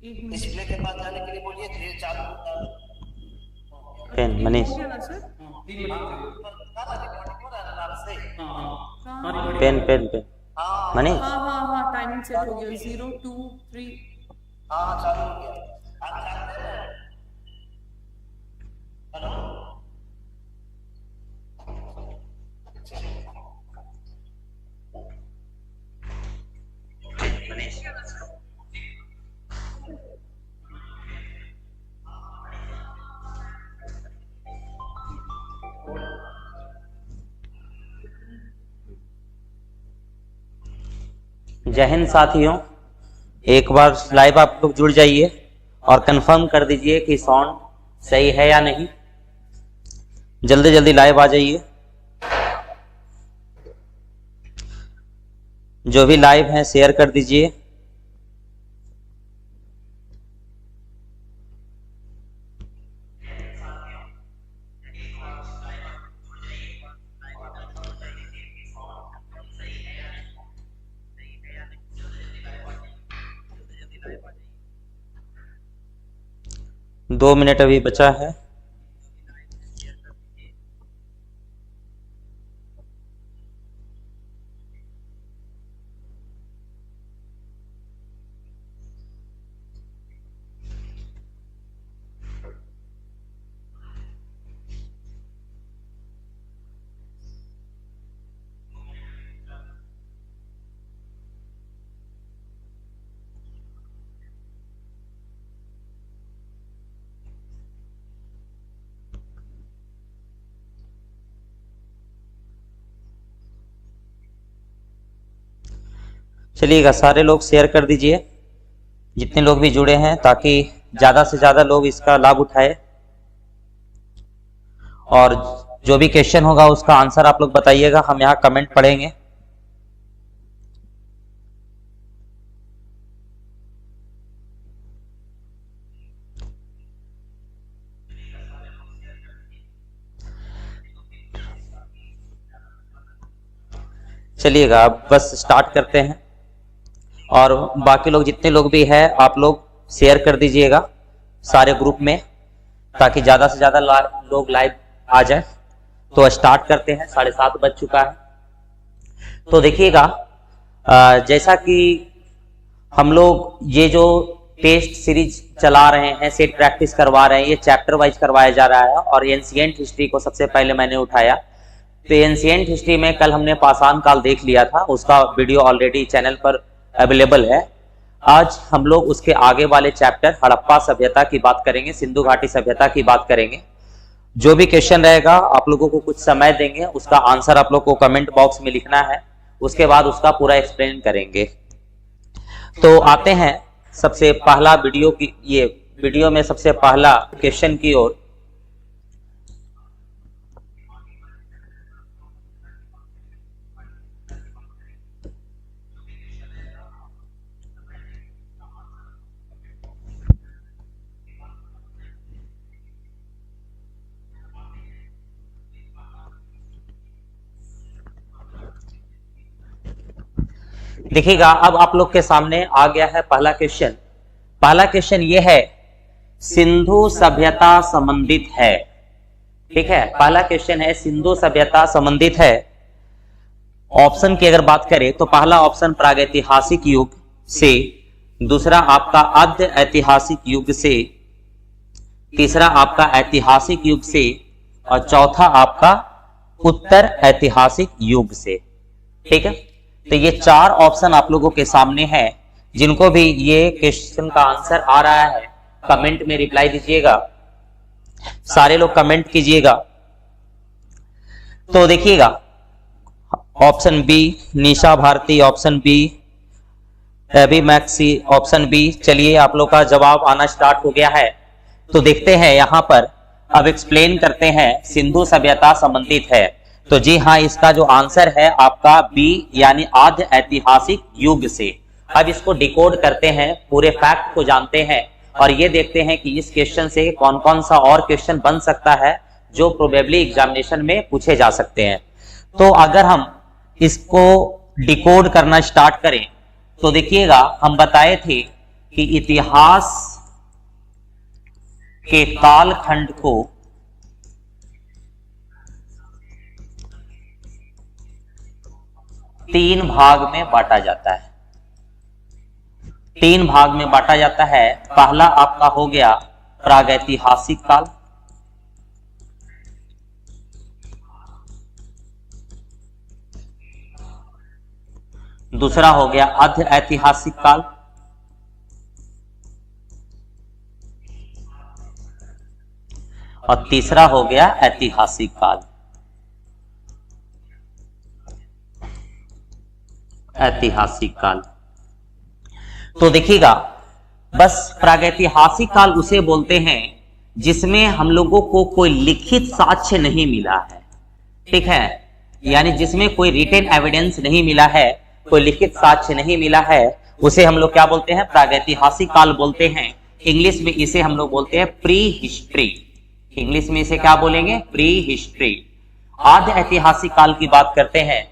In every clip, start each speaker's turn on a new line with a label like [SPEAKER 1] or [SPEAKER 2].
[SPEAKER 1] Display के पास जाने के लिए बोलिए, धीरे चालू होता है।
[SPEAKER 2] Pen Manish, pen pen pen Manish.
[SPEAKER 3] हाँ टाइमिंग सेट हो गया 0 2 3।
[SPEAKER 1] हाँ चालू हो गया। आप जानते हैं? हेलो
[SPEAKER 2] जय हिंद साथियों, एक बार लाइव आप लोग जुड़ जाइए और कंफर्म कर दीजिए कि साउंड सही है या नहीं। जल्दी जल्दी लाइव आ जाइए। जो भी लाइव हैं शेयर कर दीजिए। दो मिनट अभी बचा है। चलिएगा, सारे लोग शेयर कर दीजिए, जितने लोग भी जुड़े हैं, ताकि ज्यादा से ज्यादा लोग इसका लाभ उठाए। और जो भी क्वेश्चन होगा उसका आंसर आप लोग बताइएगा, हम यहाँ कमेंट पढ़ेंगे। चलिएगा, अब बस स्टार्ट करते हैं। और बाकी लोग जितने लोग भी हैं आप लोग शेयर कर दीजिएगा सारे ग्रुप में, ताकि ज्यादा से ज्यादा लोग लाइव आ जाए। तो स्टार्ट करते हैं, 7:30 बज चुका है। तो देखिएगा, जैसा कि हम लोग ये जो टेस्ट सीरीज चला रहे हैं, सेट प्रैक्टिस करवा रहे हैं, ये चैप्टर वाइज करवाया जा रहा है। और एंशिएंट हिस्ट्री को सबसे पहले मैंने उठाया। तो एंशिएंट हिस्ट्री में कल हमने पाषाण काल देख लिया था, उसका वीडियो ऑलरेडी चैनल पर अवेलेबल है। आज हम लोग उसके आगे वाले चैप्टर हड़प्पा सभ्यता की बात करेंगे, सिंधु घाटी सभ्यता की बात करेंगे। जो भी क्वेश्चन रहेगा आप लोगों को कुछ समय देंगे, उसका आंसर आप लोग को कमेंट बॉक्स में लिखना है, उसके बाद उसका पूरा एक्सप्लेन करेंगे। तो आते हैं सबसे पहला वीडियो में सबसे पहला क्वेश्चन की ओर। देखिएगा, अब आप लोग के सामने आ गया है पहला क्वेश्चन। पहला क्वेश्चन ये है, सिंधु सभ्यता संबंधित है। ठीक है, पहला क्वेश्चन है सिंधु सभ्यता संबंधित है। ऑप्शन की अगर बात करें तो पहला ऑप्शन प्रागैतिहासिक युग से, दूसरा आपका आद्य ऐतिहासिक युग से, तीसरा आपका ऐतिहासिक युग से, और चौथा आपका उत्तर ऐतिहासिक युग से। ठीक है, तो ये चार ऑप्शन आप लोगों के सामने हैं। जिनको भी ये क्वेश्चन का आंसर आ रहा है कमेंट में रिप्लाई दीजिएगा, सारे लोग कमेंट कीजिएगा। तो देखिएगा, option B Nisha Bharti, option B AB Maxi, option B. चलिए, आप लोग का जवाब आना स्टार्ट हो गया है। तो देखते हैं यहां पर, अब एक्सप्लेन करते हैं। सिंधु सभ्यता संबंधित है, तो जी हाँ, इसका जो आंसर है आपका बी, यानी आद्य ऐतिहासिक युग से। अब इसको डिकोड करते हैं, पूरे फैक्ट को जानते हैं, और ये देखते हैं कि इस क्वेश्चन से कौन कौन सा और क्वेश्चन बन सकता है जो प्रोबेबली एग्जामिनेशन में पूछे जा सकते हैं। तो अगर हम इसको डिकोड करना स्टार्ट करें तो देखिएगा, हम बताए थे कि इतिहास के कालखंड को तीन भाग में बांटा जाता है। तीन भाग में बांटा जाता है। पहला आपका हो गया प्रागैतिहासिक काल, दूसरा हो गया अर्ध ऐतिहासिक काल, और तीसरा हो गया ऐतिहासिक काल। ऐतिहासिक काल तो देखिएगा, बस प्रागैतिहासिक काल उसे बोलते हैं जिसमें हम लोगों को कोई लिखित साक्ष्य नहीं मिला है, ठीक है, यानी जिसमें कोई रिटन एविडेंस नहीं मिला है, कोई लिखित साक्ष्य नहीं मिला है, उसे हम लोग क्या बोलते हैं? प्रागैतिहासिक काल बोलते हैं। इंग्लिश में इसे हम लोग बोलते हैं प्री हिस्ट्री। इंग्लिश में इसे क्या बोलेंगे? Pre history. आद्य ऐतिहासिक काल की बात करते हैं,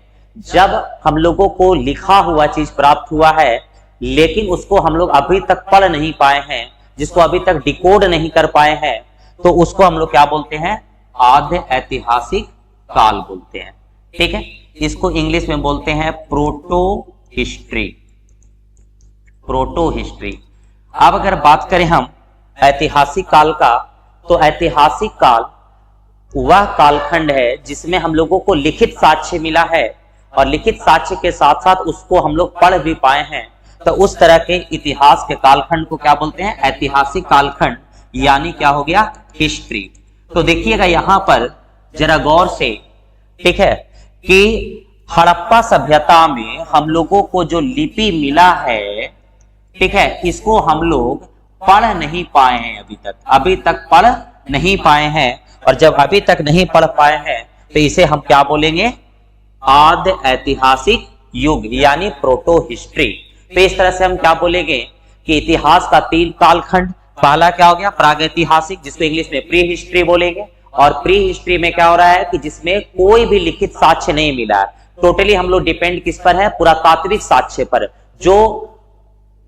[SPEAKER 2] जब हम लोगों को लिखा हुआ चीज प्राप्त हुआ है लेकिन उसको हम लोग अभी तक पढ़ नहीं पाए हैं, जिसको अभी तक डिकोड नहीं कर पाए हैं, तो उसको हम लोग क्या बोलते हैं? आद्य ऐतिहासिक काल बोलते हैं, ठीक है। इसको इंग्लिश में बोलते हैं प्रोटो हिस्ट्री। Proto history. अब अगर बात करें हम ऐतिहासिक काल का, तो ऐतिहासिक काल वह कालखंड है जिसमें हम लोगों को लिखित साक्ष्य मिला है और लिखित साक्ष्य के साथ साथ उसको हम लोग पढ़ भी पाए हैं, तो उस तरह के इतिहास के कालखंड को क्या बोलते हैं? ऐतिहासिक कालखंड, यानी क्या हो गया? हिस्ट्री। तो देखिएगा यहां पर जरा गौर से, ठीक है, कि हड़प्पा सभ्यता में हम लोगों को जो लिपि मिला है, ठीक है, इसको हम लोग पढ़ नहीं पाए हैं अभी तक पढ़ नहीं पाए हैं। और जब अभी तक नहीं पढ़ पाए हैं तो इसे हम क्या बोलेंगे? आद्य ऐतिहासिक युग, यानी प्रोटो हिस्ट्री। तो इस तरह से हम क्या बोलेंगे कि इतिहास का तीन कालखंड, पहला क्या हो गया? प्रागैतिहासिक, जिसको इंग्लिश में प्री हिस्ट्री बोलेंगे, और प्री हिस्ट्री में क्या हो रहा है कि जिसमें कोई भी लिखित साक्ष्य नहीं मिला है। टोटली हम लोग डिपेंड किस पर है? पुरातात्विक साक्ष्य पर। जो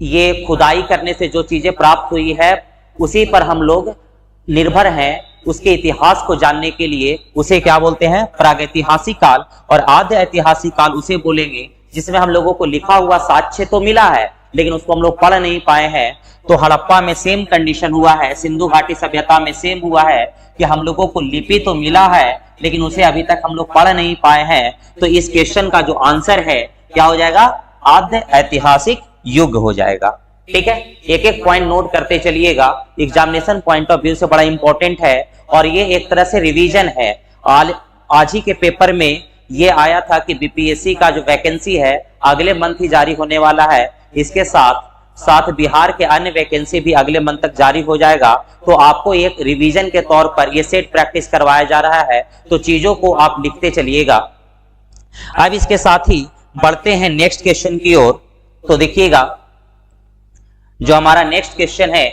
[SPEAKER 2] ये खुदाई करने से जो चीजें प्राप्त हुई है उसी पर हम लोग निर्भर हैं, उसके इतिहास को जानने के लिए। उसे क्या बोलते हैं? प्रागैतिहासिक काल। और आद्य ऐतिहासिक काल उसे बोलेंगे जिसमें हम लोगों को लिखा हुआ साक्ष्य तो मिला है लेकिन उसको हम लोग पढ़ नहीं पाए हैं। तो हड़प्पा में सेम कंडीशन हुआ है, सिंधु घाटी सभ्यता में सेम हुआ है कि हम लोगों को लिपि तो मिला है लेकिन उसे अभी तक हम लोग पढ़ नहीं पाए हैं। तो इस क्वेश्चन का जो आंसर है क्या हो जाएगा? आद्य ऐतिहासिक युग हो जाएगा, ठीक है। एक एक पॉइंट नोट करते चलिएगा, एग्जामिनेशन पॉइंट ऑफ व्यू से बड़ा इंपॉर्टेंट है और ये एक तरह से रिवीजन है। आज ही के पेपर में ये आया था कि बीपीएससी का जो वैकेंसी है अगले मंथ ही जारी होने वाला है। इसके साथ साथ बिहार के अन्य वैकेंसी भी अगले मंथ तक जारी हो जाएगा। तो आपको एक रिवीजन के तौर पर ये सेट प्रैक्टिस करवाया जा रहा है, तो चीजों को आप लिखते चलिएगा। अब इसके साथ ही बढ़ते हैं नेक्स्ट क्वेश्चन की ओर। तो देखिएगा जो हमारा नेक्स्ट क्वेश्चन है,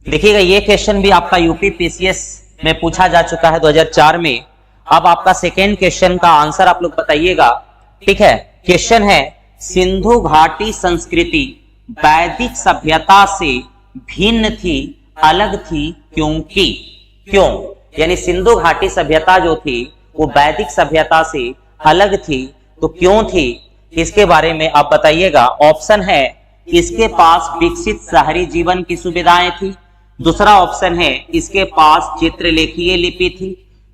[SPEAKER 2] देखिएगा ये क्वेश्चन भी आपका यूपी पीसीएस में पूछा जा चुका है 2004 में। अब आपका सेकेंड क्वेश्चन का आंसर आप लोग बताइएगा, ठीक है। क्वेश्चन है, सिंधु घाटी संस्कृति वैदिक सभ्यता से भिन्न थी, अलग थी, क्योंकि? क्यों? यानी सिंधु घाटी सभ्यता जो थी वो वैदिक सभ्यता से अलग थी, तो क्यों थी? इसके बारे में आप बताइएगा। ऑप्शन है, इसके पास विकसित शहरी जीवन की सुविधाएं थी। दूसरा ऑप्शन है, इसके पास चित्रलेखीय लिपि थी।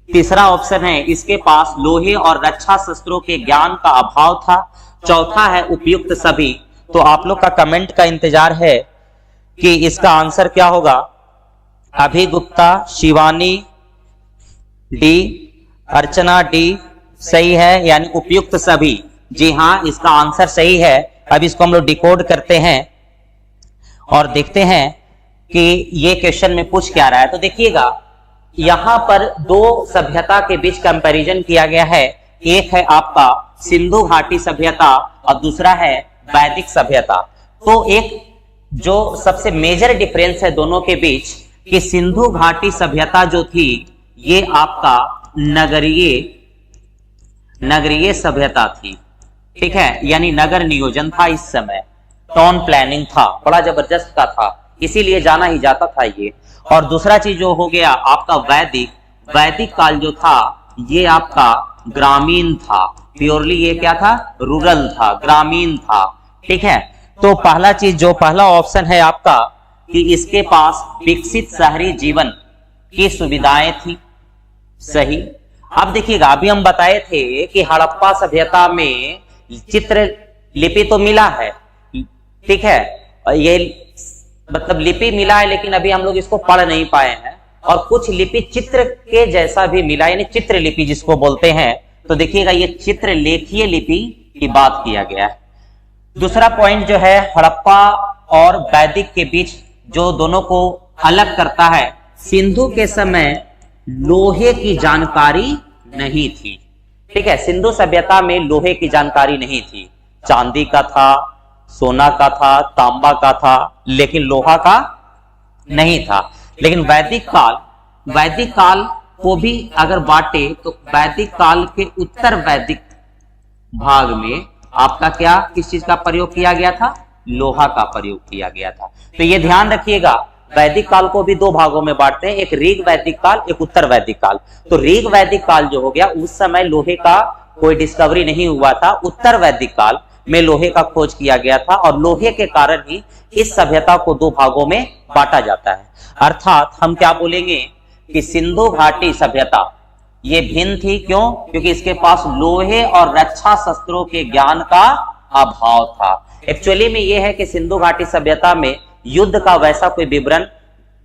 [SPEAKER 2] तीसरा ऑप्शन है, इसके पास लोहे और रक्षा शस्त्रों के ज्ञान का अभाव था। चौथा है, उपयुक्त सभी। तो आप लोग का कमेंट का इंतजार है कि इसका आंसर क्या होगा। अभिगुप्ता, शिवानी डी, अर्चना डी सही है, यानी उपयुक्त सभी। जी हाँ, इसका आंसर सही है। अब इसको हम लोग डिकोड करते हैं और देखते हैं कि ये क्वेश्चन में पूछ क्या रहा है। तो देखिएगा यहां पर दो सभ्यता के बीच कंपैरिजन किया गया है। एक है आपका सिंधु घाटी सभ्यता और दूसरा है वैदिक सभ्यता। तो एक जो सबसे मेजर डिफरेंस है दोनों के बीच, कि सिंधु घाटी सभ्यता जो थी ये आपका नगरीय सभ्यता थी, ठीक है, यानी नगर नियोजन था इस समय, टाउन प्लानिंग था, बड़ा जबरदस्त का था, इसीलिए जाना ही जाता था ये। और दूसरा चीज जो हो गया आपका वैदिक काल जो था ये आपका ग्रामीण था, प्योरली ये क्या था, रूरल था, ग्रामीण था, ठीक है। तो पहला ऑप्शन है आपका कि इसके पास विकसित शहरी जीवन की सुविधाएं थी, सही। अब देखिएगा, अभी हम बताए थे कि हड़प्पा सभ्यता में चित्र लिपि तो मिला है, ठीक है, ये मतलब लिपि मिला है, लेकिन अभी हम लोग इसको पढ़ नहीं पाए हैं, और कुछ लिपि चित्र के जैसा भी मिला, यानी चित्र लिपि जिसको बोलते हैं। तो देखिएगा ये चित्रलेखीय लिपि की बात किया गया है। दूसरा पॉइंट जो है हड़प्पा और वैदिक के बीच जो दोनों को अलग करता है, सिंधु के समय लोहे की जानकारी नहीं थी, ठीक है, सिंधु सभ्यता में लोहे की जानकारी नहीं थी, चांदी का था, सोना का था, तांबा का था, लेकिन लोहा का नहीं था। लेकिन वैदिक काल को भी अगर बांटे तो वैदिक काल के उत्तर वैदिक भाग में आपका क्या किस चीज का प्रयोग किया गया था, लोहा का प्रयोग किया गया था। तो ये ध्यान रखिएगा, वैदिक काल को भी दो भागों में बांटते हैं, एक ऋग वैदिक काल, एक उत्तर वैदिक काल। तो ऋग वैदिक काल जो हो गया उस समय लोहे का कोई डिस्कवरी नहीं हुआ था, उत्तर वैदिक काल में लोहे का खोज किया गया था, और लोहे के कारण ही इस सभ्यता को दो भागों में बांटा जाता है। अर्थात हम क्या बोलेंगे कि सिंधु घाटी सभ्यता ये भिन्न थी, क्यों, क्योंकि इसके पास लोहे और रक्षा शस्त्रों के ज्ञान का अभाव था। एक्चुअली में यह है कि सिंधु घाटी सभ्यता में युद्ध का वैसा कोई विवरण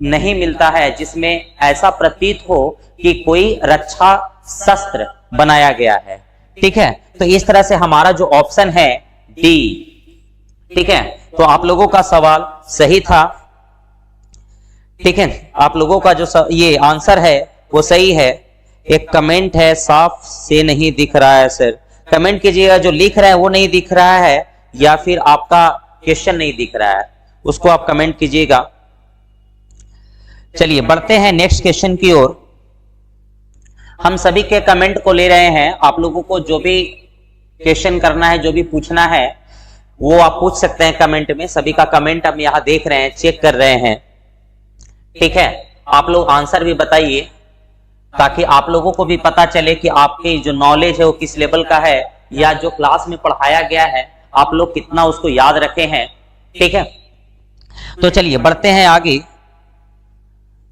[SPEAKER 2] नहीं मिलता है जिसमें ऐसा प्रतीत हो कि कोई रक्षा शस्त्र बनाया गया है, ठीक है। तो इस तरह से हमारा जो ऑप्शन है डी, ठीक है। तो आप लोगों का सवाल सही था, ठीक है, आप लोगों का जो ये आंसर है वो सही है। एक कमेंट है साफ से नहीं दिख रहा है सर, कमेंट कीजिएगा, जो लिख रहे हैं वो नहीं दिख रहा है या फिर आपका क्वेश्चन नहीं दिख रहा है, उसको आप कमेंट कीजिएगा। चलिए बढ़ते हैं नेक्स्ट क्वेश्चन की ओर। हम सभी के कमेंट को ले रहे हैं, आप लोगों को जो भी क्वेश्चन करना है, जो भी पूछना है वो आप पूछ सकते हैं कमेंट में। सभी का कमेंट हम यहां देख रहे हैं, चेक कर रहे हैं, ठीक है। आप लोग आंसर भी बताइए ताकि आप लोगों को भी पता चले कि आपकी जो नॉलेज है वो किस लेवल का है, या जो क्लास में पढ़ाया गया है आप लोग कितना उसको याद रखे हैं, ठीक है। तो चलिए बढ़ते हैं आगे।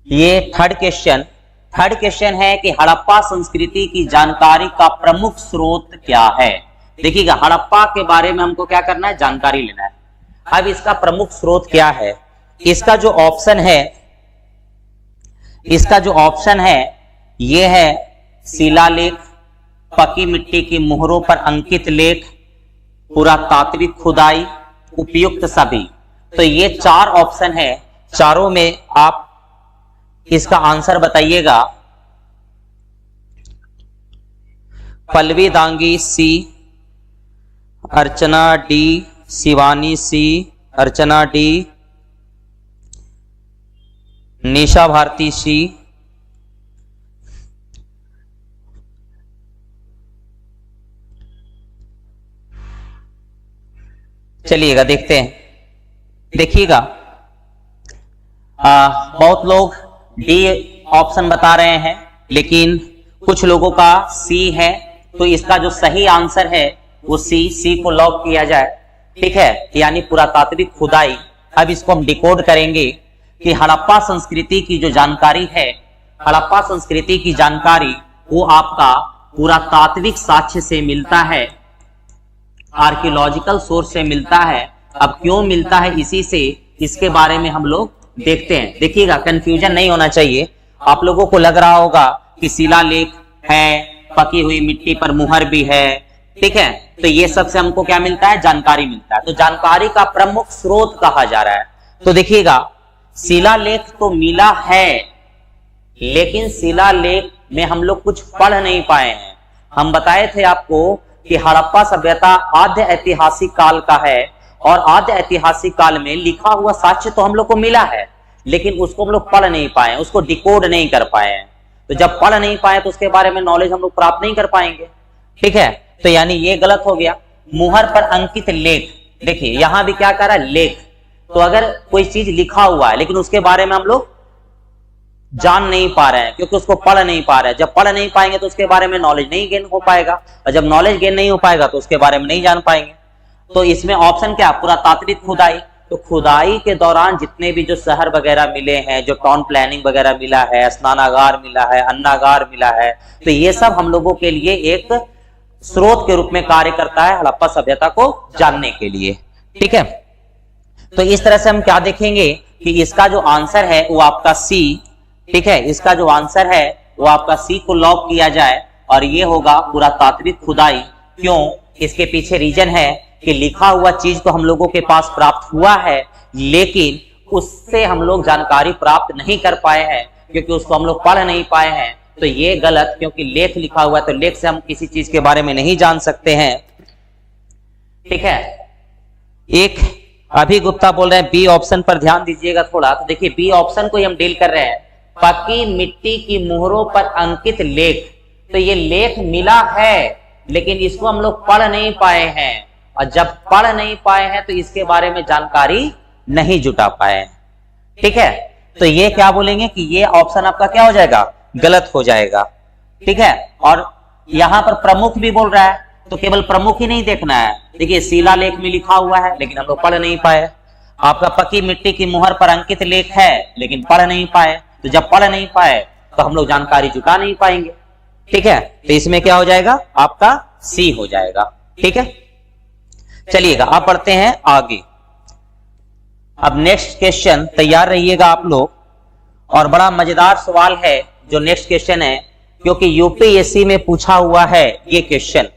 [SPEAKER 2] ये थर्ड क्वेश्चन है कि हड़प्पा संस्कृति की जानकारी का प्रमुख स्रोत क्या है। देखिएगा, हड़प्पा के बारे में हमको क्या करना है, जानकारी लेना है। अब इसका प्रमुख स्रोत क्या है, इसका जो ऑप्शन है ये है शिलालेख, पकी मिट्टी की मोहरों पर अंकित लेख, पुरातात्विक खुदाई, उपयुक्त सभी। तो ये चार ऑप्शन है, चारों में आप इसका आंसर बताइएगा। पल्लवी दांगी सी, अर्चना डी, शिवानी सी, अर्चना डी, निशा भारती सी, चलिएगा देखते हैं। देखिएगा बहुत लोग डी ऑप्शन बता रहे हैं, लेकिन कुछ लोगों का सी है, तो इसका जो सही आंसर है वो सी को लॉक किया जाए, ठीक है, यानी पुरातात्विक खुदाई। अब इसको हम डिकोड करेंगे कि हड़प्पा संस्कृति की जो जानकारी है, हड़प्पा संस्कृति की जानकारी वो आपका पुरातात्विक साक्ष्य से मिलता है, आर्कियोलॉजिकल सोर्स से मिलता है। अब क्यों मिलता है इसी से, इसके बारे में हम लोग देखते हैं। देखिएगा, कंफ्यूजन नहीं होना चाहिए। आप लोगों को लग रहा होगा कि शिलालेख है, पकी हुई मिट्टी पर मुहर भी है, ठीक है, तो ये सबसे हमको क्या मिलता है, जानकारी मिलता है। तो जानकारी का प्रमुख स्रोत कहा जा रहा है। तो देखिएगा, शिलालेख तो मिला है, लेकिन शिलालेख में हम लोग कुछ पढ़ नहीं पाए हैं। हम बताए थे आपको कि हड़प्पा सभ्यता आद्य ऐतिहासिक काल का है, और आद्य ऐतिहासिक काल में लिखा हुआ साक्ष्य तो हम लोग को मिला है, लेकिन उसको हम लोग पढ़ नहीं पाए, उसको डिकोड नहीं कर पाए हैं। तो जब पढ़ नहीं पाए तो उसके बारे में नॉलेज हम लोग प्राप्त नहीं कर पाएंगे। ठीक है, तो यानी ये गलत हो गया। मुहर पर अंकित लेख, देखिए यहां भी क्या कर रहा है, लेख। तो अगर कोई चीज लिखा हुआ है लेकिन उसके बारे में हम लोग जान नहीं पा रहे हैं क्योंकि उसको पढ़ नहीं पा रहे हैं। जब पढ़ नहीं पाएंगे तो उसके बारे में नॉलेज नहीं गेन हो पाएगा, और जब नॉलेज गेन नहीं हो पाएगा तो उसके बारे में नहीं जान पाएंगे। तो इसमें ऑप्शन क्या, पुरातात्विक खुदाई। तो खुदाई के दौरान जितने भी जो शहर वगैरह मिले हैं, जो टाउन प्लानिंग वगैरह मिला है, स्नानागार मिला है, अन्नागार मिला है, तो ये सब हम लोगों के लिए एक स्रोत के रूप में कार्य करता है हड़प्पा सभ्यता को जानने के लिए। ठीक है, तो इस तरह से हम क्या देखेंगे कि इसका जो आंसर है वो आपका सी। ठीक है, इसका जो आंसर है वो आपका सी को लॉक किया जाए और ये होगा पुरातात्विक खुदाई। क्यों, इसके पीछे रीजन है कि लिखा हुआ चीज तो हम लोगों के पास प्राप्त हुआ है लेकिन उससे हम लोग जानकारी प्राप्त नहीं कर पाए हैं क्योंकि उसको हम लोग पढ़ नहीं पाए हैं। तो ये गलत, क्योंकि लेख लिखा हुआ है तो लेख से हम किसी चीज के बारे में नहीं जान सकते हैं। ठीक है, एक अभी गुप्ता बोल रहे हैं बी ऑप्शन पर ध्यान दीजिएगा थोड़ा। तो देखिए बी ऑप्शन को ही हम डील कर रहे हैं, पक्की मिट्टी की मुहरों पर अंकित लेख। तो ये लेख मिला है लेकिन इसको हम लोग पढ़ नहीं पाए हैं, और जब पढ़ नहीं पाए हैं तो इसके बारे में जानकारी नहीं जुटा पाए हैं। ठीक है, तो ये क्या बोलेंगे कि ये ऑप्शन आपका क्या हो जाएगा, गलत हो जाएगा। ठीक है, और यहां पर प्रमुख भी बोल रहा है तो केवल प्रमुख ही नहीं देखना है। देखिए शिलालेख में लिखा हुआ है लेकिन हम लोग पढ़ नहीं पाए। आपका पक्की मिट्टी की मुहर पर अंकित लेख है लेकिन पढ़ नहीं पाए, तो जब पढ़ नहीं पाए तो हम लोग जानकारी जुटा नहीं पाएंगे। ठीक है, तो इसमें क्या हो जाएगा, आपका सी हो जाएगा। ठीक है, चलिएगा आप पढ़ते हैं आगे। अब नेक्स्ट क्वेश्चन, तैयार रहिएगा आप लोग। और बड़ा मजेदार सवाल है जो नेक्स्ट क्वेश्चन है, क्योंकि यूपीएससी में पूछा हुआ है ये क्वेश्चन।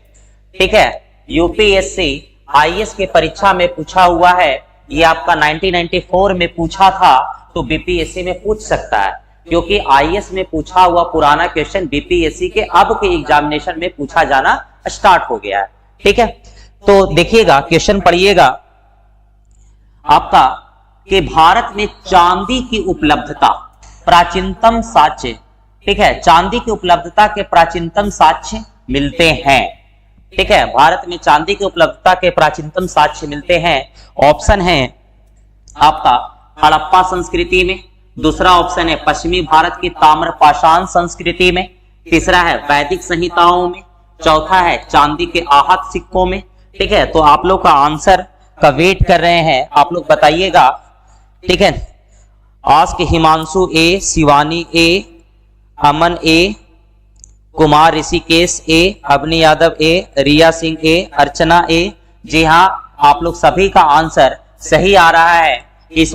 [SPEAKER 2] ठीक है, यूपीएससी आईएएस के परीक्षा में पूछा हुआ है। ये आपका 1994 में पूछा था, तो बीपीएससी में पूछ सकता है क्योंकि आईएएस में पूछा हुआ पुराना क्वेश्चन बीपीएससी के अब के एग्जामिनेशन में पूछा जाना स्टार्ट हो गया है। ठीक है, तो देखिएगा क्वेश्चन पढ़िएगा आपका कि भारत में चांदी की उपलब्धता प्राचीनतम साक्ष्य। ठीक है, चांदी की उपलब्धता के प्राचीनतम साक्ष्य मिलते हैं। ठीक है, भारत में चांदी की उपलब्धता के प्राचीनतम साक्ष्य मिलते हैं। ऑप्शन है आपका हड़प्पा संस्कृति में, दूसरा ऑप्शन है पश्चिमी भारत की ताम्रपाषाण संस्कृति में, तीसरा है वैदिक संहिताओं में, चौथा है चांदी के आहत सिक्कों में। ठीक है, तो आप लोग का आंसर का वेट कर रहे हैं, आप लोग बताइएगा। ठीक है, आज के हिमांशु ए, शिवानी ए, अमन ए, कुमार ऋषिकेश ए, अवनी यादव ए, रिया सिंह ए, अर्चना ए। जी हाँ, आप लोग सभी का आंसर सही आ रहा है। इस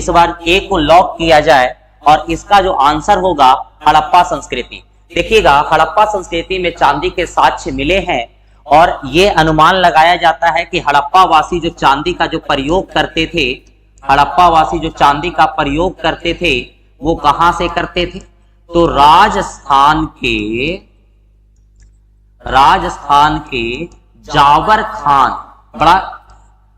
[SPEAKER 2] बार ए को लॉक किया जाए और इसका जो आंसर होगा हड़प्पा संस्कृति। देखिएगा हड़प्पा संस्कृति में चांदी के साक्ष्य मिले हैं और ये अनुमान लगाया जाता है कि हड़प्पा वासी जो चांदी का जो प्रयोग करते थे, हड़प्पा वासी जो चांदी का प्रयोग करते थे वो कहां से करते थे, तो राजस्थान के जावर खान, बड़ा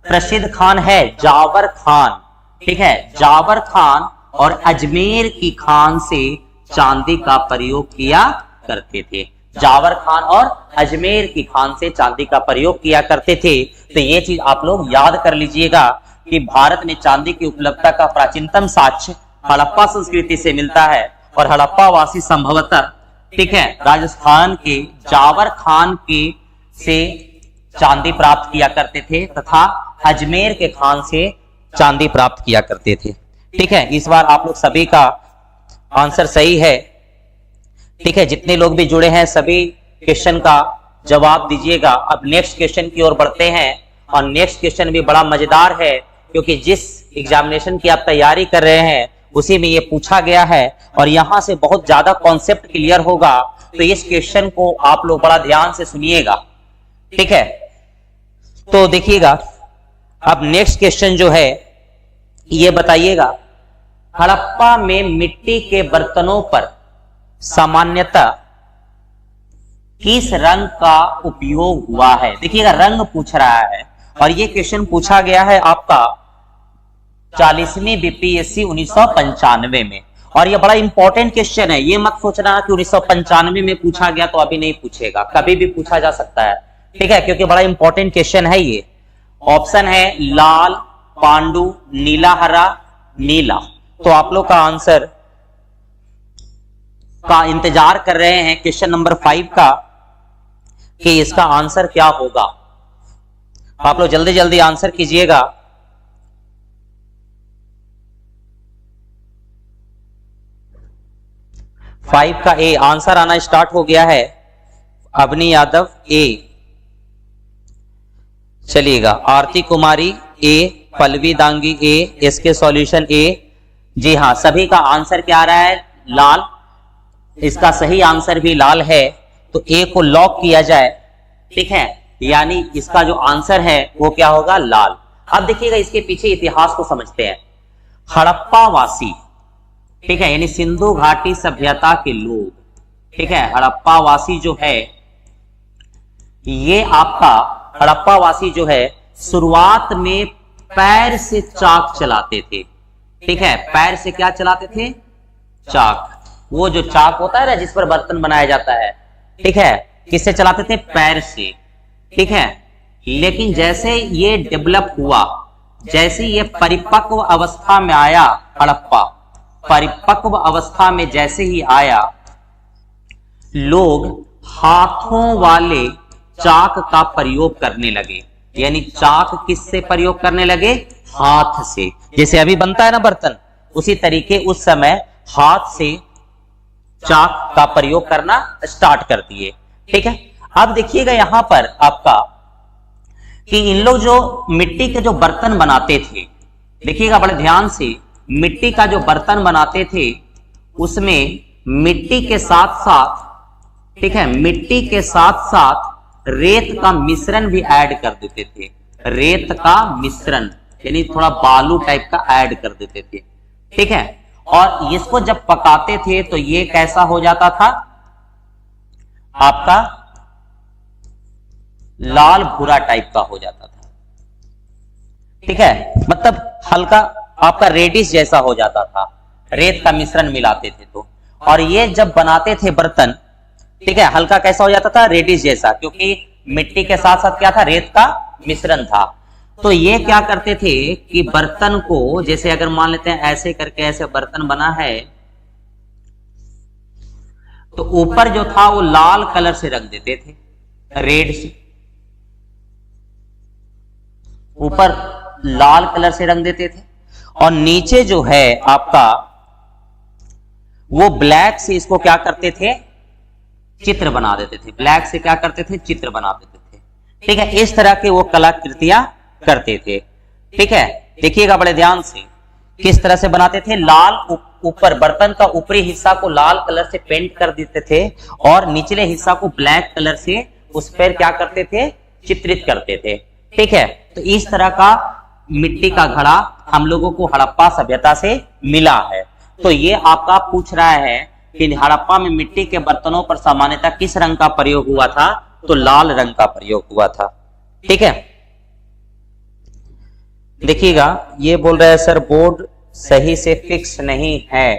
[SPEAKER 2] प्रसिद्ध खान है जावर खान। ठीक है, जावर खान और अजमेर की खान से चांदी का प्रयोग किया करते थे। जावर खान और अजमेर की खान से चांदी का प्रयोग किया करते थे। तो ये चीज आप लोग याद कर लीजिएगा कि भारत में चांदी की उपलब्धता का प्राचीनतम साक्ष्य हड़प्पा संस्कृति से मिलता है और हड़प्पा वासी संभवतः, ठीक है, राजस्थान के जावर खान के से चांदी प्राप्त किया करते थे तथा अजमेर के खान से चांदी प्राप्त किया करते थे। ठीक है, इस बार आप लोग सभी का आंसर सही है। ठीक है, जितने लोग भी जुड़े हैं सभी क्वेश्चन का जवाब दीजिएगा। अब नेक्स्ट क्वेश्चन की ओर बढ़ते हैं और नेक्स्ट क्वेश्चन भी बड़ा मजेदार है क्योंकि जिस एग्जामिनेशन की आप तैयारी कर रहे हैं उसी में ये पूछा गया है और यहां से बहुत ज्यादा कॉन्सेप्ट क्लियर होगा। तो इस क्वेश्चन को आप लोग बड़ा ध्यान से सुनिएगा। ठीक है, तो देखिएगा अब नेक्स्ट क्वेश्चन जो है ये बताइएगा, हड़प्पा में मिट्टी के बर्तनों पर सामान्यतः किस रंग का उपयोग हुआ है। देखिएगा रंग पूछ रहा है और ये क्वेश्चन पूछा गया है आपका 40वीं बीपीएससी 1995 में। और ये बड़ा इंपॉर्टेंट क्वेश्चन है, ये मत सोचना कि 1995 में पूछा गया तो अभी नहीं पूछेगा, कभी भी पूछा जा सकता है, ठीक है, क्योंकि बड़ा इंपॉर्टेंट क्वेश्चन है ये। ऑप्शन है लाल, पांडु, नीला, हरा, नीला। तो आप लोग का आंसर का इंतजार कर रहे हैं क्वेश्चन नंबर 5 का कि इसका आंसर क्या होगा। आप लोग जल्दी जल्दी आंसर कीजिएगा। फाइव का ए आंसर आना स्टार्ट हो गया है। अवनी यादव ए, चलिएगा। आरती कुमारी ए, पल्लवी दांगी ए, इसके सॉल्यूशन ए। जी हाँ, सभी का आंसर क्या आ रहा है? लाल। इसका सही आंसर भी लाल है, तो ए को लॉक किया जाए, ठीक है, यानी इसका जो आंसर है वो क्या होगा? लाल। अब देखिएगा इसके पीछे इतिहास को समझते हैं। हड़प्पावासी, ठीक है, यानी सिंधु घाटी सभ्यता के लोग, ठीक है, हड़प्पावासी जो है ये आपका हड़प्पावासी जो है शुरुआत में पैर से चाक चलाते थे, ठीक है, पैर से क्या चलाते थे? चाक। वो जो चाक होता है ना जिस पर बर्तन बनाया जाता है, ठीक है, किससे चलाते थे? पैर से, ठीक है। लेकिन जैसे ये डेवलप हुआ, जैसे ये परिपक्व अवस्था में आया, हड़प्पा परिपक्व अवस्था में जैसे ही आया, लोग हाथों वाले चाक का प्रयोग करने लगे। यानी चाक किससे प्रयोग करने लगे? हाथ से। जैसे अभी बनता है ना बर्तन, उसी तरीके उस समय हाथ से चाक का प्रयोग करना स्टार्ट कर दिए, ठीक है। अब देखिएगा यहां पर आपका कि इन लोग जो मिट्टी के जो बर्तन बनाते थे, देखिएगा बड़े ध्यान से, मिट्टी का जो बर्तन बनाते थे उसमें मिट्टी के साथ साथ, ठीक है, मिट्टी के साथ साथ रेत का मिश्रण भी ऐड कर देते थे। रेत का मिश्रण यानी थोड़ा बालू टाइप का ऐड कर देते थे, ठीक है। और इसको जब पकाते थे तो ये कैसा हो जाता था? आपका लाल भूरा टाइप का हो जाता था, ठीक है, मतलब हल्का आपका रेडिश जैसा हो जाता था, रेत का मिश्रण मिलाते थे तो। और ये जब बनाते थे बर्तन, ठीक है, हल्का कैसा हो जाता था? रेडिश जैसा, क्योंकि मिट्टी के साथ साथ क्या था? रेत का मिश्रण था। तो ये क्या करते थे कि बर्तन को, जैसे अगर मान लेते हैं ऐसे करके ऐसे बर्तन बना है, तो ऊपर जो था वो लाल कलर से रंग देते थे, रेड से, ऊपर लाल कलर से रंग देते थे, और नीचे जो है आपका वो ब्लैक से इसको क्या करते थे? चित्र बना देते थे। ब्लैक से क्या करते थे? चित्र बना देते थे, ठीक है। इस तरह के वो कलाकृतियां करते थे, ठीक है। देखिएगा बड़े ध्यान से, किस तरह से बनाते थे? लाल ऊपर बर्तन का ऊपरी हिस्सा को लाल कलर से पेंट कर देते थे और निचले हिस्सा को ब्लैक कलर से उस पर क्या करते थे? चित्रित करते थे, ठीक है। तो इस तरह का मिट्टी का घड़ा हम लोगों को हड़प्पा सभ्यता से मिला है। तो ये आपका पूछ रहा है कि हड़प्पा में मिट्टी के बर्तनों पर सामान्यतः किस रंग का प्रयोग हुआ था? तो लाल रंग का प्रयोग हुआ था, ठीक है। देखिएगा ये बोल रहे हैं सर बोर्ड सही से फिक्स नहीं है।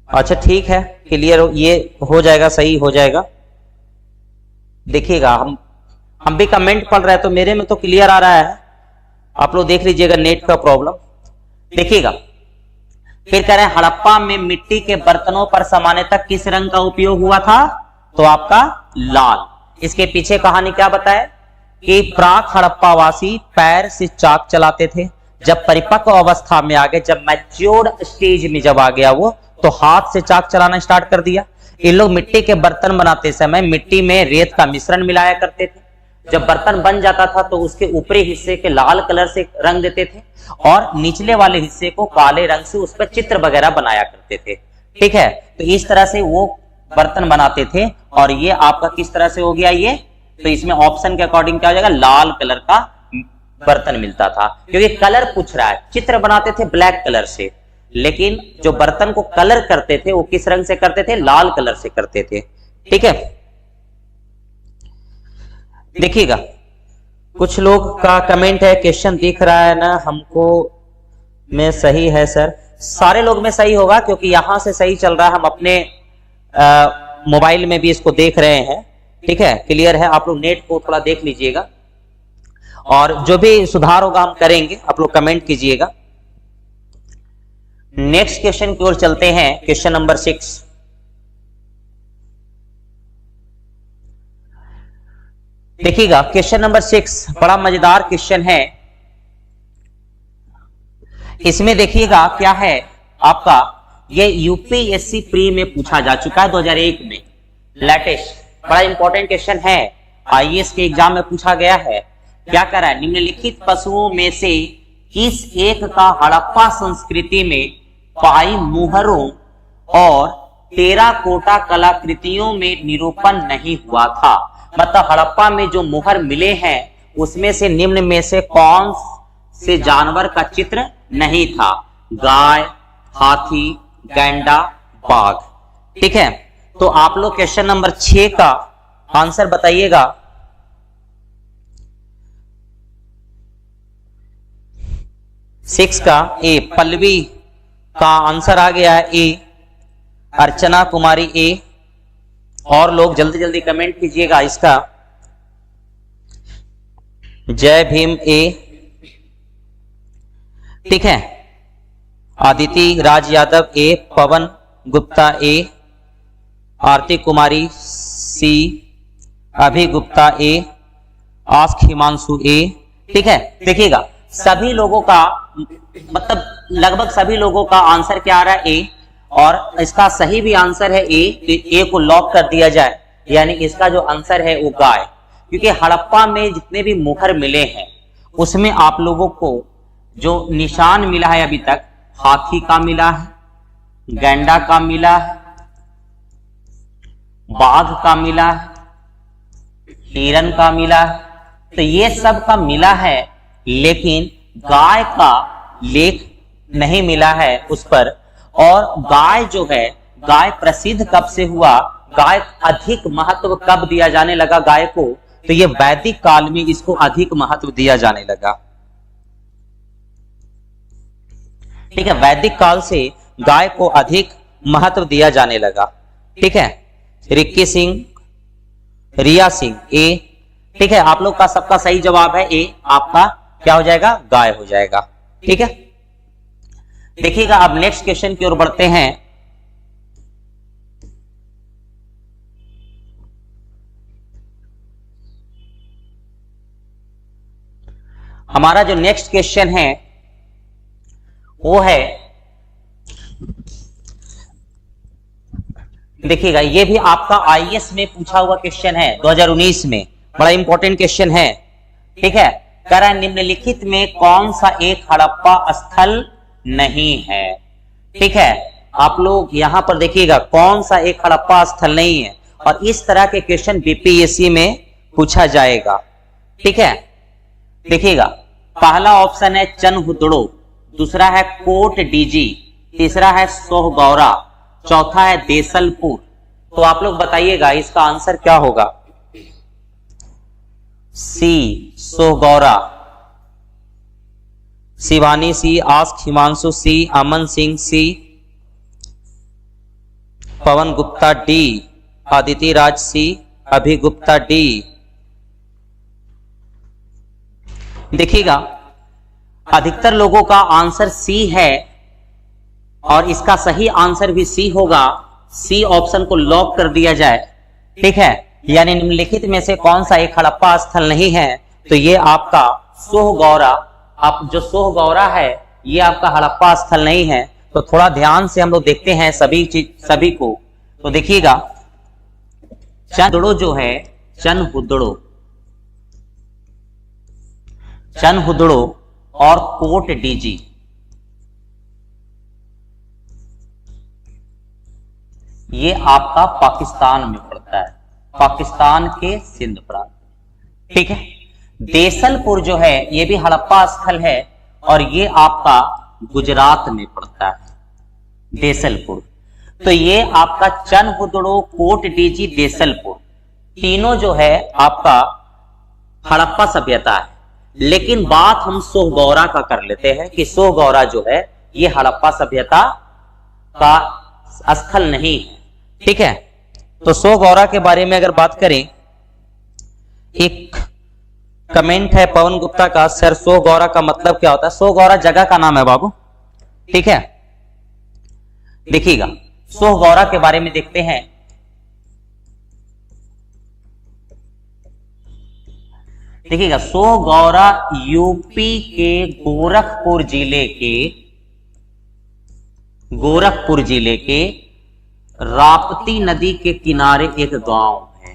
[SPEAKER 2] अच्छा ठीक है, क्लियर ये हो जाएगा, सही हो जाएगा। देखिएगा हम भी कमेंट पढ़ रहे हैं तो मेरे में तो क्लियर आ रहा है, आप लोग देख लीजिएगा नेट का प्रॉब्लम। देखिएगा फिर कह रहे हैं हड़प्पा में मिट्टी के बर्तनों पर सामान्यतः किस रंग का उपयोग हुआ था? तो आपका लाल। इसके पीछे कहानी क्या बताए कि प्राक हड़प्पावासी पैर से चाक चलाते थे, जब परिपक्व अवस्था में आ गए, जब मैच्योर्ड स्टेज में जब आ गया वो, तो हाथ से चाक चलाना स्टार्ट कर दिया। इन लोग मिट्टी के बर्तन बनाते समय मिट्टी में रेत का मिश्रण मिलाया करते थे। जब बर्तन बन जाता था तो उसके ऊपरी हिस्से के लाल कलर से रंग देते थे और निचले वाले हिस्से को काले रंग से उस पर चित्र वगैरह बनाया करते थे, ठीक है। तो इस तरह से वो बर्तन बनाते थे। और ये आपका किस तरह से हो गया ये? तो इसमें ऑप्शन के अकॉर्डिंग क्या हो जाएगा? लाल कलर का बर्तन मिलता था, क्योंकि कलर पूछ रहा है। चित्र बनाते थे ब्लैक कलर से, लेकिन जो बर्तन को कलर करते थे वो किस रंग से करते थे? लाल कलर से करते थे, ठीक है। देखिएगा कुछ लोग का कमेंट है, क्वेश्चन दिख रहा है ना हमको में सही है सर। सारे लोग में सही होगा क्योंकि यहां से सही चल रहा है, हम अपने मोबाइल में भी इसको देख रहे हैं। ठीक है, क्लियर है। आप लोग नेट को थोड़ा देख लीजिएगा और जो भी सुधार होगा हम करेंगे, आप लोग कमेंट कीजिएगा। नेक्स्ट क्वेश्चन की ओर चलते हैं, क्वेश्चन नंबर 6। देखिएगा क्वेश्चन नंबर 6 बड़ा मजेदार क्वेश्चन है। इसमें देखिएगा क्या है आपका, ये यूपीएससी प्री में पूछा जा चुका है 2001 में, लेटेस्ट बड़ा इंपॉर्टेंट क्वेश्चन है, आईएएस के एग्जाम में पूछा गया है। क्या कर रहा है, निम्नलिखित पशुओं में से किस एक का हड़प्पा संस्कृति में पाई मुहरों और टेराकोटा कलाकृतियों में निरूपण नहीं हुआ था। मतलब हड़प्पा में जो मुहर मिले हैं उसमें से निम्न में से कौन से जानवर का चित्र नहीं था। गाय, हाथी, गैंडा, बाघ। ठीक है, तो आप लोग क्वेश्चन नंबर 6 का आंसर बताइएगा। सिक्स का ए, पल्लवी का आंसर आ गया है ए, अर्चना कुमारी ए। और लोग जल्दी जल्दी कमेंट कीजिएगा इसका। जय भीम ए। ठीक है, आदिति राज यादव ए, पवन गुप्ता ए, आरती कुमारी सी, अभि गुप्ता ए, आस्क हिमांशु ए। ठीक है, देखिएगा सभी लोगों का मतलब लगभग सभी लोगों का आंसर क्या आ रहा है ए, और इसका सही भी आंसर है ए, तो ए को लॉक कर दिया जाए। यानी इसका जो आंसर है वो गाय, क्योंकि हड़प्पा में जितने भी मुहर मिले हैं उसमें आप लोगों को जो निशान मिला है अभी तक, हाथी का मिला है, गैंडा का मिला है, बाघ का मिला है, हिरन का मिला है, तो ये सब का मिला है, लेकिन गाय का लेख नहीं मिला है उस पर। और गाय जो है, गाय प्रसिद्ध कब से हुआ, गाय अधिक महत्व कब दिया जाने लगा गाय को, तो ये वैदिक काल में इसको अधिक महत्व दिया जाने लगा। ठीक है, वैदिक काल से गाय को अधिक महत्व दिया जाने लगा। ठीक है, रिक्की सिंह, रिया सिंह ए। ठीक है, आप लोग का सबका सही जवाब है ए, आपका क्या हो जाएगा, गाय हो जाएगा। ठीक है, देखिएगा अब नेक्स्ट क्वेश्चन की ओर बढ़ते हैं। हमारा जो नेक्स्ट क्वेश्चन है वो है, देखिएगा ये भी आपका आईएएस में पूछा हुआ क्वेश्चन है 2019 में, बड़ा इंपॉर्टेंट क्वेश्चन है। ठीक है, कह रहा है निम्नलिखित में कौन सा एक हड़प्पा स्थल नहीं है। ठीक है, आप लोग यहां पर देखिएगा कौन सा एक हड़प्पा स्थल नहीं है, और इस तरह के क्वेश्चन बीपीएससी में पूछा जाएगा। ठीक है, देखिएगा पहला ऑप्शन है चनहुदड़ो, दूसरा है कोट डीजी, तीसरा है सोहगौरा, चौथा है देसलपुर। तो आप लोग बताइएगा इसका आंसर क्या होगा। सी, सोहगौरा। शिवानी सी, आस्क हिमांशु सी, अमन सिंह सी, पवन गुप्ता डी, आदिति राज सी, अभि गुप्ता डी। देखिएगा अधिकतर लोगों का आंसर सी है और इसका सही आंसर भी सी होगा। सी ऑप्शन को लॉक कर दिया जाए। ठीक है, यानी निम्नलिखित में से कौन सा एक हड़प्पा स्थल नहीं है, तो ये आपका सोहगौरा, आप जो सोहगौरा है ये आपका हड़प्पा स्थल नहीं है। तो थोड़ा ध्यान से हम लोग देखते हैं सभी को। तो देखिएगा चनहुदड़ो जो है, चनहुदड़ो और कोट डीजी, ये आपका पाकिस्तान में पड़ता है, पाकिस्तान के सिंध प्रांत। ठीक है, देसलपुर जो है ये भी हड़प्पा स्थल है और ये आपका गुजरात में पड़ता है, देसलपुर। तो ये आपका चनहुदड़ो, कोट डीजी, देसलपुर तीनों जो है आपका हड़प्पा सभ्यता है, लेकिन बात हम सोहगौरा का कर लेते हैं कि सोहगौरा जो है ये हड़प्पा सभ्यता का स्थल नहीं है। ठीक है, तो सोहगौरा के बारे में अगर बात करें, एक कमेंट है पवन गुप्ता का, सर सोहगौरा का मतलब क्या होता है? सोहगौरा जगह का नाम है बाबू। ठीक है, देखिएगा सोहगौरा के बारे में देखते हैं। देखिएगा सोहगौरा यूपी के गोरखपुर जिले के राप्ती नदी के किनारे एक गांव है।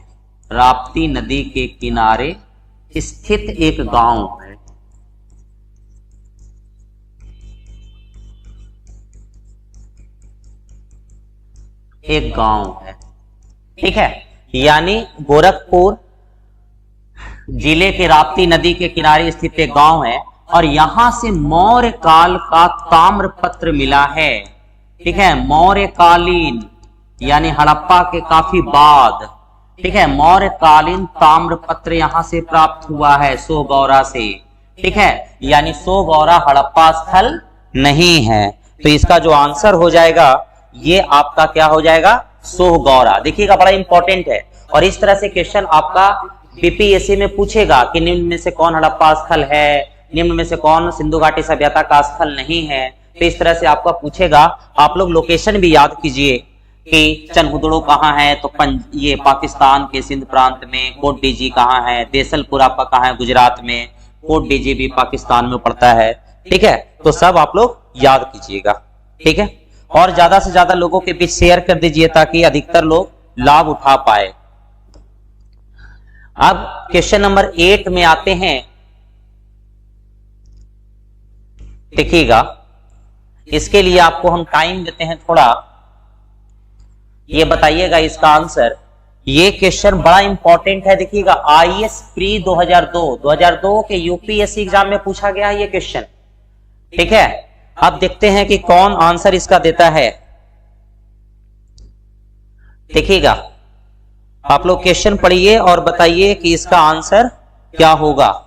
[SPEAKER 2] राप्ती नदी के किनारे स्थित एक गांव है। एक गांव है, ठीक है, यानी गोरखपुर जिले के राप्ती नदी के किनारे स्थित एक गांव है और यहां से मौर्य काल का ताम्रपत्र मिला है। ठीक है, मौर्य कालीन यानी हड़प्पा के काफी बाद, ठीक है, मौर्य कालीन ताम्रपत्र यहां से प्राप्त हुआ है सोहगौरा से। ठीक है, यानी सोहगौरा हड़प्पा स्थल नहीं है, तो इसका जो आंसर हो जाएगा ये आपका क्या हो जाएगा? सोहगौरा। देखिएगा बड़ा इंपॉर्टेंट है और इस तरह से क्वेश्चन आपका बीपीएससी में पूछेगा कि निम्न में से कौन हड़प्पा स्थल है, निम्न में से कौन सिंधु घाटी सभ्यता का स्थल नहीं है। तो इस तरह से आपका पूछेगा। आप लोग लोकेशन भी याद कीजिए कि चनहुदड़ो कहाँ है, तो ये पाकिस्तान के सिंध प्रांत में, कोट डीजी कहाँ है, देसलपुर आपका कहाँ है, गुजरात में, कोट डीजी भी पाकिस्तान में पड़ता है। ठीक है, तो सब आप लोग याद कीजिएगा। ठीक है, और ज्यादा से ज्यादा लोगों के बीच शेयर कर दीजिए ताकि अधिकतर लोग लाभ उठा पाए। अब क्वेश्चन नंबर 8 में आते हैं। देखिएगा इसके लिए आपको हम टाइम देते हैं थोड़ा, ये बताइएगा इसका आंसर। ये क्वेश्चन बड़ा इंपॉर्टेंट है। देखिएगा आईएएस प्री 2002 के यूपीएससी एग्जाम में पूछा गया है ये क्वेश्चन। ठीक है, अब देखते हैं कि कौन आंसर इसका देता है। देखिएगा आप लोग क्वेश्चन पढ़िए और बताइए कि इसका आंसर क्या होगा।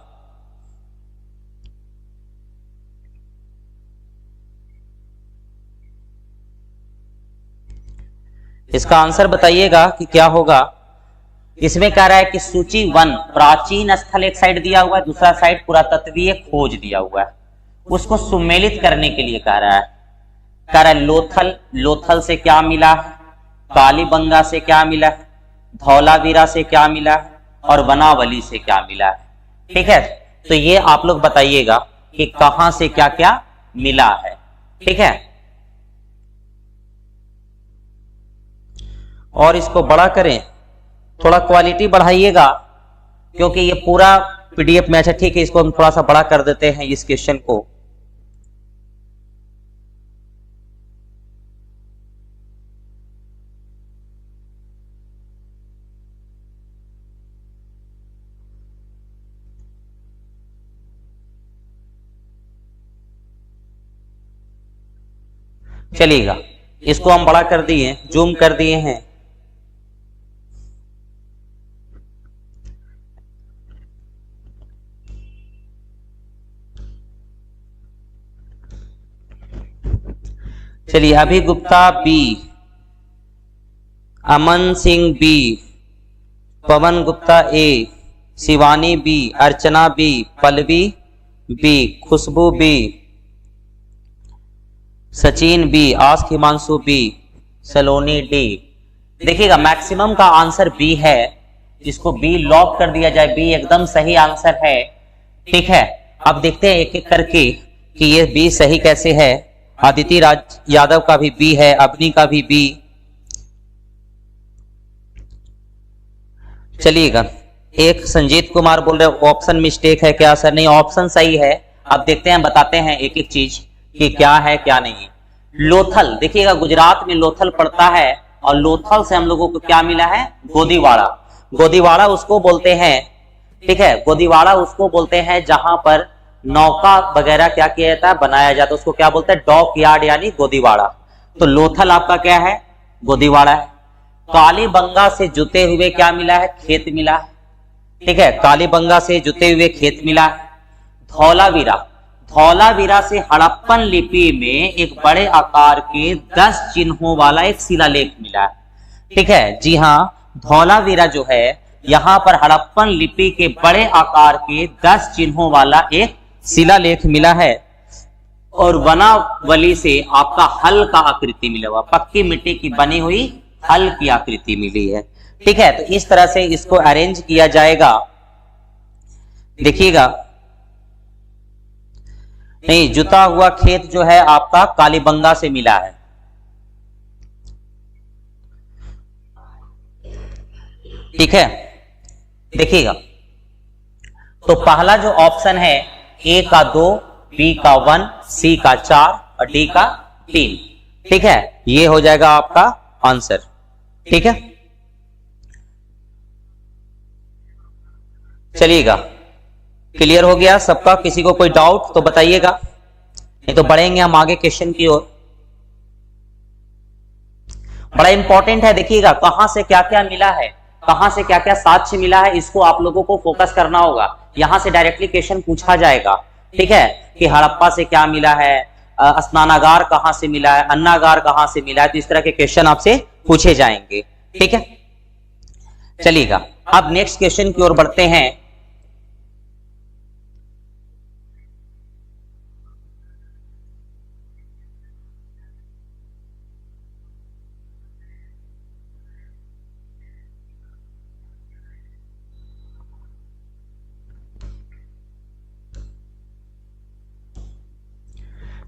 [SPEAKER 2] इसका आंसर बताइएगा कि क्या होगा। इसमें कह रहा है कि सूची 1 प्राचीन स्थल एक साइड दिया हुआ है, दूसरा साइड पुरातत्वीय खोज दिया हुआ है, उसको सुमेलित करने के लिए कह रहा है। कह रहा है लोथल से क्या मिला है, कालीबंगा से क्या मिला है, धौलावीरा से क्या मिला है और वनावली से क्या मिला है। ठीक है, तो ये आप लोग बताइएगा कि कहां से क्या क्या मिला है। ठीक है, और इसको बड़ा करें, थोड़ा क्वालिटी बढ़ाइएगा क्योंकि ये पूरा पीडीएफ में। अच्छा ठीक है, इसको हम थोड़ा सा बड़ा कर देते हैं इस क्वेश्चन को। चलिएगा इसको हम बड़ा कर दिए, जूम कर दिए हैं। चलिए अभी Gupta B, Aman Singh B, Pawan Gupta A, Shivani B, Archana B, Pallavi B, Khushboo B, Sachin B, ask Himanshu B, Saloni D. देखिएगा मैक्सिमम का आंसर बी है, जिसको बी लॉक कर दिया जाए, बी एकदम सही आंसर है। ठीक है, अब देखते हैं एक एक करके कि ये बी सही कैसे है। आदिति राज यादव का भी बी है, अवनी का भी बी। चलिएगा एक संजीत कुमार बोल रहे ऑप्शन मिस्टेक है क्या सर? नहीं, ऑप्शन सही है। अब देखते हैं, बताते हैं एक एक चीज कि क्या है क्या नहीं। लोथल, देखिएगा गुजरात में लोथल पड़ता है और लोथल से हम लोगों को क्या मिला है? गोदीवाड़ा। गोदीवाड़ा उसको बोलते हैं, ठीक है, गोदीवाड़ा उसको बोलते हैं जहां पर नौका वगैरह क्या किया जाता है, बनाया जाता है, उसको क्या बोलते हैं? डॉक यार्ड यानी गोदीवाड़ा। तो लोथल आपका क्या है? गोदीवाड़ा है। कालीबंगा से जुते हुए क्या मिला है? खेत मिला है। ठीक है, कालीबंगा से जुते हुए खेत मिला है। धौलावीरा, धौलावीरा से हड़प्पन लिपि में एक बड़े आकार के 10 चिन्हों वाला एक शिलालेख मिला है। ठीक है, जी हाँ, धौलावीरा जो है यहां पर हड़प्पन लिपि के बड़े आकार के 10 चिन्हों वाला एक शिलालेख मिला है। और वनावली से आपका हल का आकृति मिला हुआ, पक्की मिट्टी की बनी हुई हल की आकृति मिली है। ठीक है, तो इस तरह से इसको अरेंज किया जाएगा। देखिएगा, नहीं, जुता हुआ खेत जो है आपका कालीबंगा से मिला है। ठीक है, देखिएगा, तो पहला जो ऑप्शन है ए का 2, बी का 1, सी का 4 और डी का 3। ठीक है, ये हो जाएगा आपका आंसर। ठीक है, चलिएगा, क्लियर हो गया सबका? किसी को कोई डाउट तो बताइएगा, नहीं तो बढ़ेंगे हम आगे क्वेश्चन की ओर। बड़ा इंपॉर्टेंट है, देखिएगा कहां से क्या क्या मिला है, कहां से क्या क्या साक्ष्य मिला है, इसको आप लोगों को फोकस करना होगा। यहां से डायरेक्टली क्वेश्चन पूछा जाएगा। ठीक है, कि हड़प्पा से क्या मिला है, स्नानागार कहां से मिला है, अन्नागार कहां से मिला है, तो इस तरह के क्वेश्चन आपसे पूछे जाएंगे। ठीक है, चलिएगा, अब नेक्स्ट क्वेश्चन की ओर बढ़ते हैं।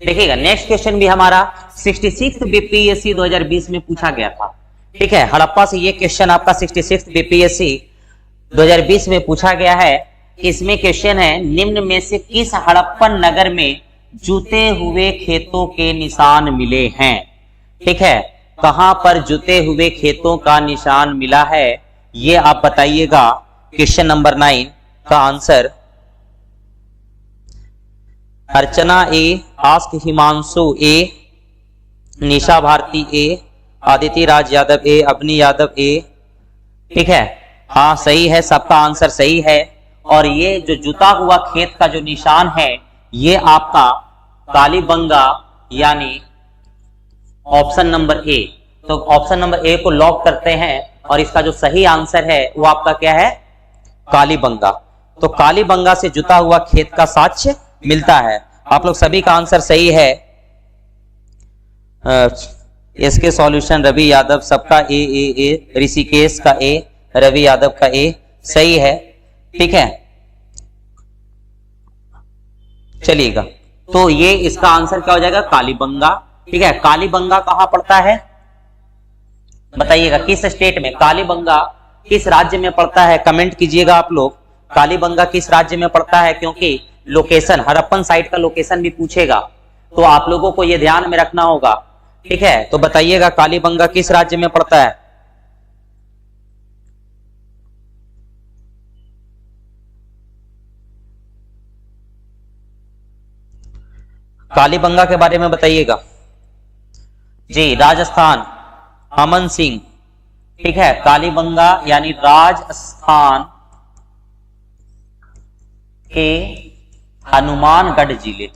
[SPEAKER 2] देखिएगा, नेक्स्ट क्वेश्चन भी हमारा 66 बीपीएससी 2020 में पूछा गया था। ठीक है, हड़प्पा से ये क्वेश्चन आपका 66 बीपीएससी 2020 में पूछा गया है। इसमें क्वेश्चन है, निम्न में से किस हड़प्पन नगर में जुते हुए खेतों के निशान मिले हैं? ठीक है, कहां पर जुते हुए खेतों का निशान मिला है, ये आप बताइएगा। क्वेश्चन नंबर 9 का आंसर अर्चना ए, आस्क हिमांशु ए, निशा भारती ए, आदित्य राज यादव ए, अवनी यादव ए। ठीक है, हाँ सही है, सबका आंसर सही है। और ये जो जुता हुआ खेत का जो निशान है ये आपका कालीबंगा यानी ऑप्शन नंबर ए। तो ऑप्शन नंबर ए को लॉक करते हैं और इसका जो सही आंसर है वो आपका क्या है? कालीबंगा। तो कालीबंगा से जुता हुआ खेत का साक्ष्य मिलता है। आप लोग सभी का आंसर सही है। इसके सॉल्यूशन रवि यादव, सबका ए ए ए, ऋषिकेश का ए, रवि यादव का ए सही है। ठीक है, चलिएगा, तो ये इसका आंसर क्या हो जाएगा? कालीबंगा। ठीक है, कालीबंगा कहां पड़ता है बताइएगा, किस स्टेट में? कालीबंगा किस राज्य में पड़ता है? कमेंट कीजिएगा आप लोग, कालीबंगा किस राज्य में पड़ता है, क्योंकि लोकेशन, हड़प्पन साइट का लोकेशन भी पूछेगा, तो आप लोगों को यह ध्यान में रखना होगा। ठीक है, तो बताइएगा कालीबंगा किस राज्य में पड़ता है? कालीबंगा के बारे में बताइएगा जी। राजस्थान, अमन सिंह। ठीक है, कालीबंगा यानी राजस्थान के हनुमानगढ़ जिले।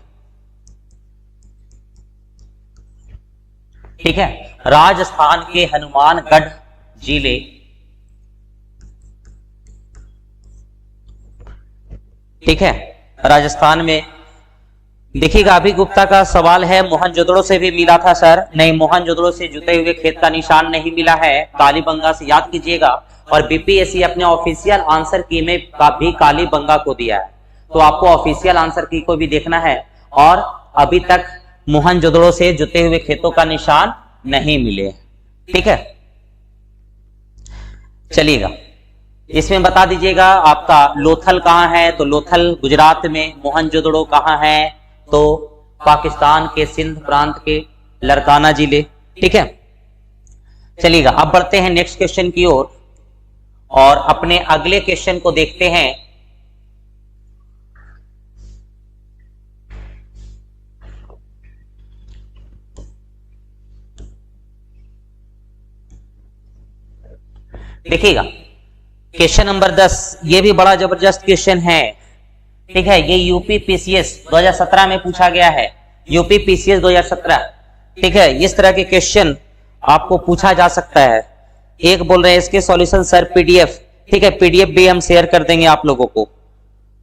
[SPEAKER 2] ठीक है, राजस्थान के हनुमानगढ़ जिले। ठीक है, राजस्थान में। देखिएगा, अभी गुप्ता का सवाल है, मोहनजोदड़ो से भी मिला था सर। नहीं, मोहनजोदड़ो से जुते हुए खेत का निशान नहीं मिला है, कालीबंगा से याद कीजिएगा। और बीपीएससी अपने ऑफिशियल आंसर की में भी कालीबंगा को दिया है, तो आपको ऑफिशियल आंसर की को भी देखना है। और अभी तक मोहनजोदड़ो से जुते हुए खेतों का निशान नहीं मिले। ठीक है, चलिएगा, इसमें बता दीजिएगा आपका लोथल कहां है, तो लोथल गुजरात में। मोहनजोदड़ो कहां है, तो पाकिस्तान के सिंध प्रांत के लरकाना जिले। ठीक है, चलिएगा, अब बढ़ते हैं नेक्स्ट क्वेश्चन की ओर और अपने अगले क्वेश्चन को देखते हैं। देखिएगा, क्वेश्चन नंबर 10, ये भी बड़ा जबरदस्त क्वेश्चन है। ठीक है, ये यूपी पीसीएस 2017 में पूछा गया है, यूपी पीसीएस 2017। ठीक है, इस तरह के क्वेश्चन आपको पूछा जा सकता है। एक बोल रहे हैं इसके सॉल्यूशन सर पीडीएफ। ठीक है, पीडीएफ भी हम शेयर कर देंगे आप लोगों को।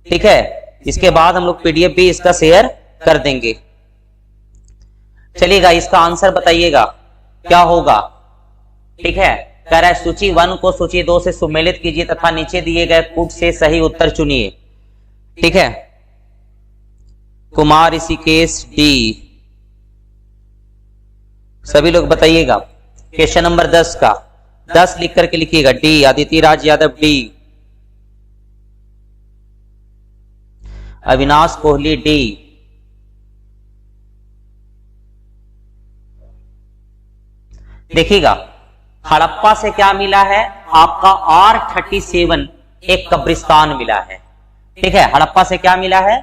[SPEAKER 2] ठीक है, इसके बाद हम लोग पीडीएफ भी इसका शेयर कर देंगे। चलिएगा, इसका आंसर बताइएगा क्या होगा। ठीक है, कह रहा है सूची 1 को सूची 2 से सुमेलित कीजिए तथा नीचे दिए गए कूट से सही उत्तर चुनिए। ठीक है, कुमार ऋषिकेश डी, सभी लोग बताइएगा। क्वेश्चन नंबर 10 का 10 लिख करके लिखिएगा। डी, अदिति राज यादव डी, अविनाश कोहली डी, देखिएगा हड़प्पा से क्या मिला है आपका R37 एक कब्रिस्तान मिला है। ठीक है, हड़प्पा से क्या मिला है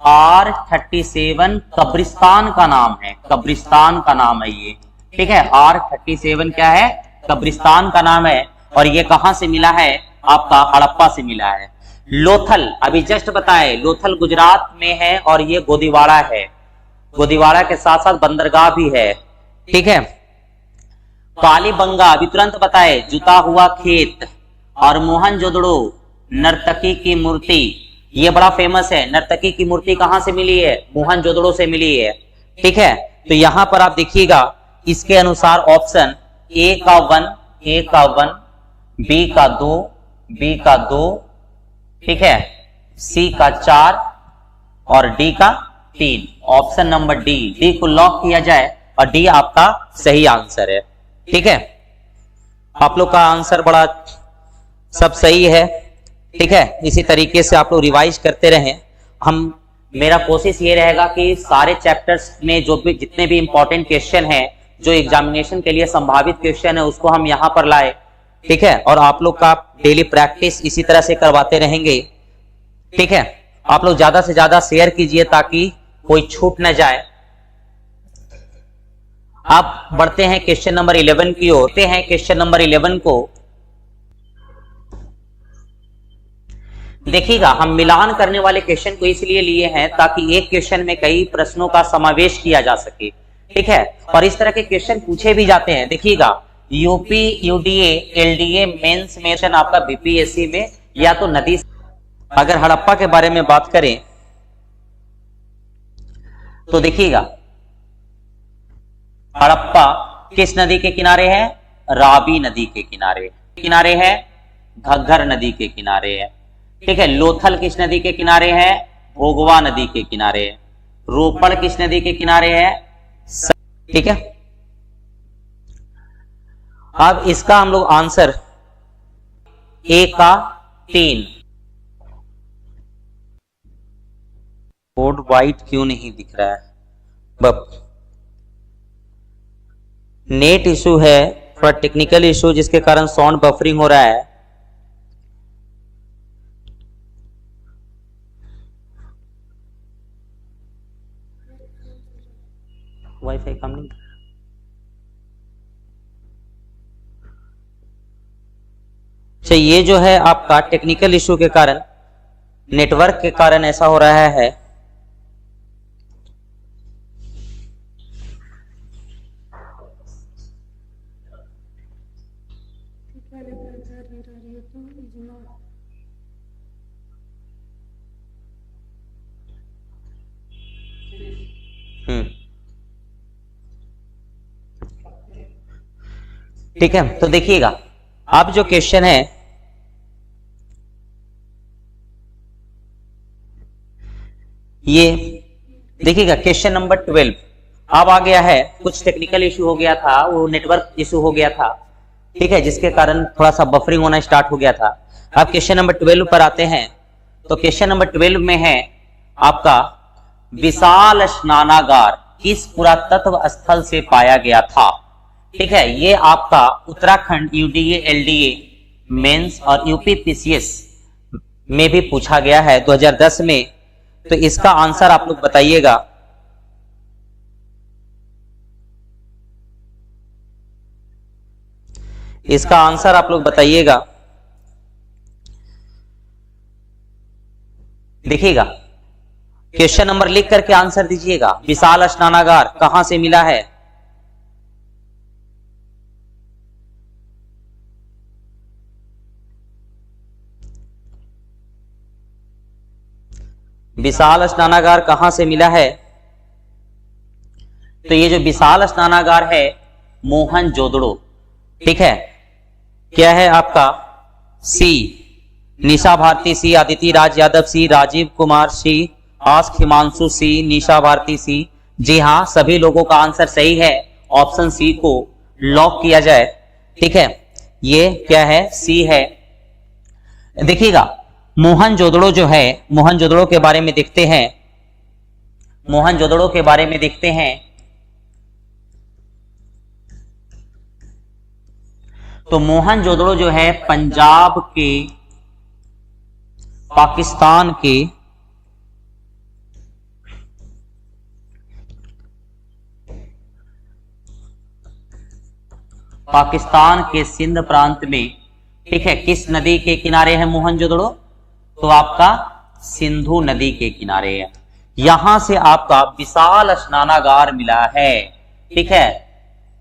[SPEAKER 2] R37 कब्रिस्तान का नाम है, कब्रिस्तान का नाम है ये। ठीक है, R37 क्या है, कब्रिस्तान का नाम है। और ये कहां से मिला है आपका हड़प्पा से मिला है। लोथल अभी जस्ट बताए, लोथल गुजरात में है और ये गोदीवाड़ा है, गोदीवाड़ा के साथ साथ बंदरगाह भी है। ठीक है, कालीबंगा अभी तुरंत बताए, जुता हुआ खेत और मोहनजोदड़ो नर्तकी की मूर्ति, ये बड़ा फेमस है। नर्तकी की मूर्ति कहां से मिली है, मोहनजोदड़ो से मिली है। ठीक है, तो यहां पर आप देखिएगा इसके अनुसार ऑप्शन ए का 1, बी का 2, बी का 2, ठीक है, सी का 4 और डी का 3। ऑप्शन नंबर डी को लॉक किया जाए और डी आपका सही आंसर है। ठीक है, आप लोग का आंसर बड़ा सब सही है। ठीक है, इसी तरीके से आप लोग रिवाइज करते रहें। मेरा कोशिश ये रहेगा कि सारे चैप्टर्स में जो भी जितने भी इंपॉर्टेंट क्वेश्चन हैं, जो एग्जामिनेशन के लिए संभावित क्वेश्चन है, उसको हम यहां पर लाए। ठीक है, और आप लोग का डेली प्रैक्टिस इसी तरह से करवाते रहेंगे। ठीक है, आप लोग ज्यादा से ज्यादा शेयर कीजिए ताकि कोई छूट न जाए। आप बढ़ते हैं क्वेश्चन नंबर 11 की ओर। क्वेश्चन नंबर 11 को देखिएगा, हम मिलान करने वाले क्वेश्चन को इसलिए लिए हैं ताकि एक क्वेश्चन में कई प्रश्नों का समावेश किया जा सके। ठीक है, और इस तरह के क्वेश्चन पूछे भी जाते हैं। देखिएगा, यूपी यूडीए एलडीए मेंस में आपका बीपीएससी में या तो नदी, अगर हड़प्पा के बारे में बात करें तो देखिएगा हड़प्पा किस नदी के किनारे है, रावी नदी के किनारे है, घग्गर नदी के किनारे है। ठीक है, लोथल किस नदी के किनारे है, भोगवा नदी के किनारे है। रोपड़ किस नदी के किनारे है, ठीक है। अब इसका हम लोग आंसर ए का 3। बोर्ड वाइट क्यों नहीं दिख रहा है, नेट इशू है, थोड़ा टेक्निकल इशू जिसके कारण साउंड बफरिंग हो रहा है। वाईफाई काम नहीं, अच्छा ये जो है आपका टेक्निकल इशू के कारण, नेटवर्क के कारण ऐसा हो रहा है। ठीक है, तो देखिएगा अब जो क्वेश्चन है ये देखिएगा, क्वेश्चन नंबर 12 अब आ गया है। कुछ टेक्निकल इशू हो गया था, वो नेटवर्क इशू हो गया था। ठीक है, जिसके कारण थोड़ा सा बफरिंग होना स्टार्ट हो गया था। अब क्वेश्चन नंबर 12 पर आते हैं। तो क्वेश्चन नंबर 12 में है आपका विशाल स्नानागार किस पुरातत्व स्थल से पाया गया था। ठीक है, ये आपका उत्तराखंड यूडीए एलडीए मेंस और यूपी पीसीएस में भी पूछा गया है 2010 में। तो इसका आंसर आप लोग बताइएगा। इसका आंसर आप लोग बताइएगा। देखिएगा, क्वेश्चन नंबर लिख करके आंसर दीजिएगा। विशाल स्नानागार कहां से मिला है? विशाल स्नानागार कहां से मिला है? तो ये जो विशाल स्नानागार है मोहनजोदड़ो, ठीक है, क्या है आपका? सी निशा भारती, सी आदिति राज यादव, सी राजीव कुमार, सी आस्क हिमांशु, सी निशा भारती, सी। जी हाँ, सभी लोगों का आंसर सही है। ऑप्शन सी को लॉक किया जाए, ठीक है। ये क्या है? सी है। देखिएगा, मोहनजोदड़ो जो है, मोहनजोदड़ो के बारे में देखते हैं। मोहनजोदड़ो के बारे में देखते हैं तो मोहनजोदड़ो जो है पंजाब के, पाकिस्तान के, पाकिस्तान के सिंध प्रांत में, ठीक है, किस नदी के किनारे है मोहनजोदड़ो? तो आपका सिंधु नदी के किनारे है। यहां से आपका विशाल स्नानागार मिला है, ठीक है।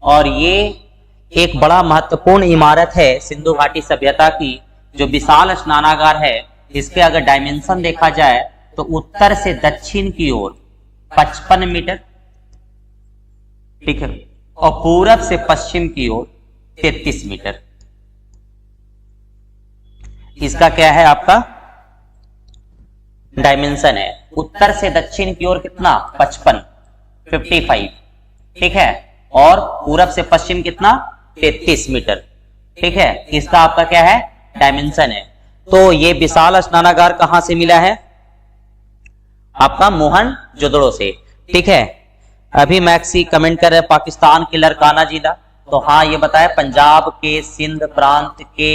[SPEAKER 2] और ये एक बड़ा महत्वपूर्ण इमारत है सिंधु घाटी सभ्यता की, जो विशाल स्नानागार है। इसके अगर डायमेंशन देखा जाए तो उत्तर से दक्षिण की ओर 55 मीटर, ठीक है, और पूरब से पश्चिम की ओर 33 मीटर। इसका क्या है आपका डायमेंशन है? उत्तर से दक्षिण की ओर कितना? 55, ठीक है, और पूरब से पश्चिम कितना? 33 मीटर, ठीक है। इसका आपका क्या है? डायमेंशन है। तो ये विशाल स्नानागार कहां से मिला है? आपका मोहनजोदड़ो से, ठीक है। अभी मैक्सी कमेंट कर रहे हैं पाकिस्तान के लरकाना जिला, तो हाँ ये बताया पंजाब के सिंध प्रांत के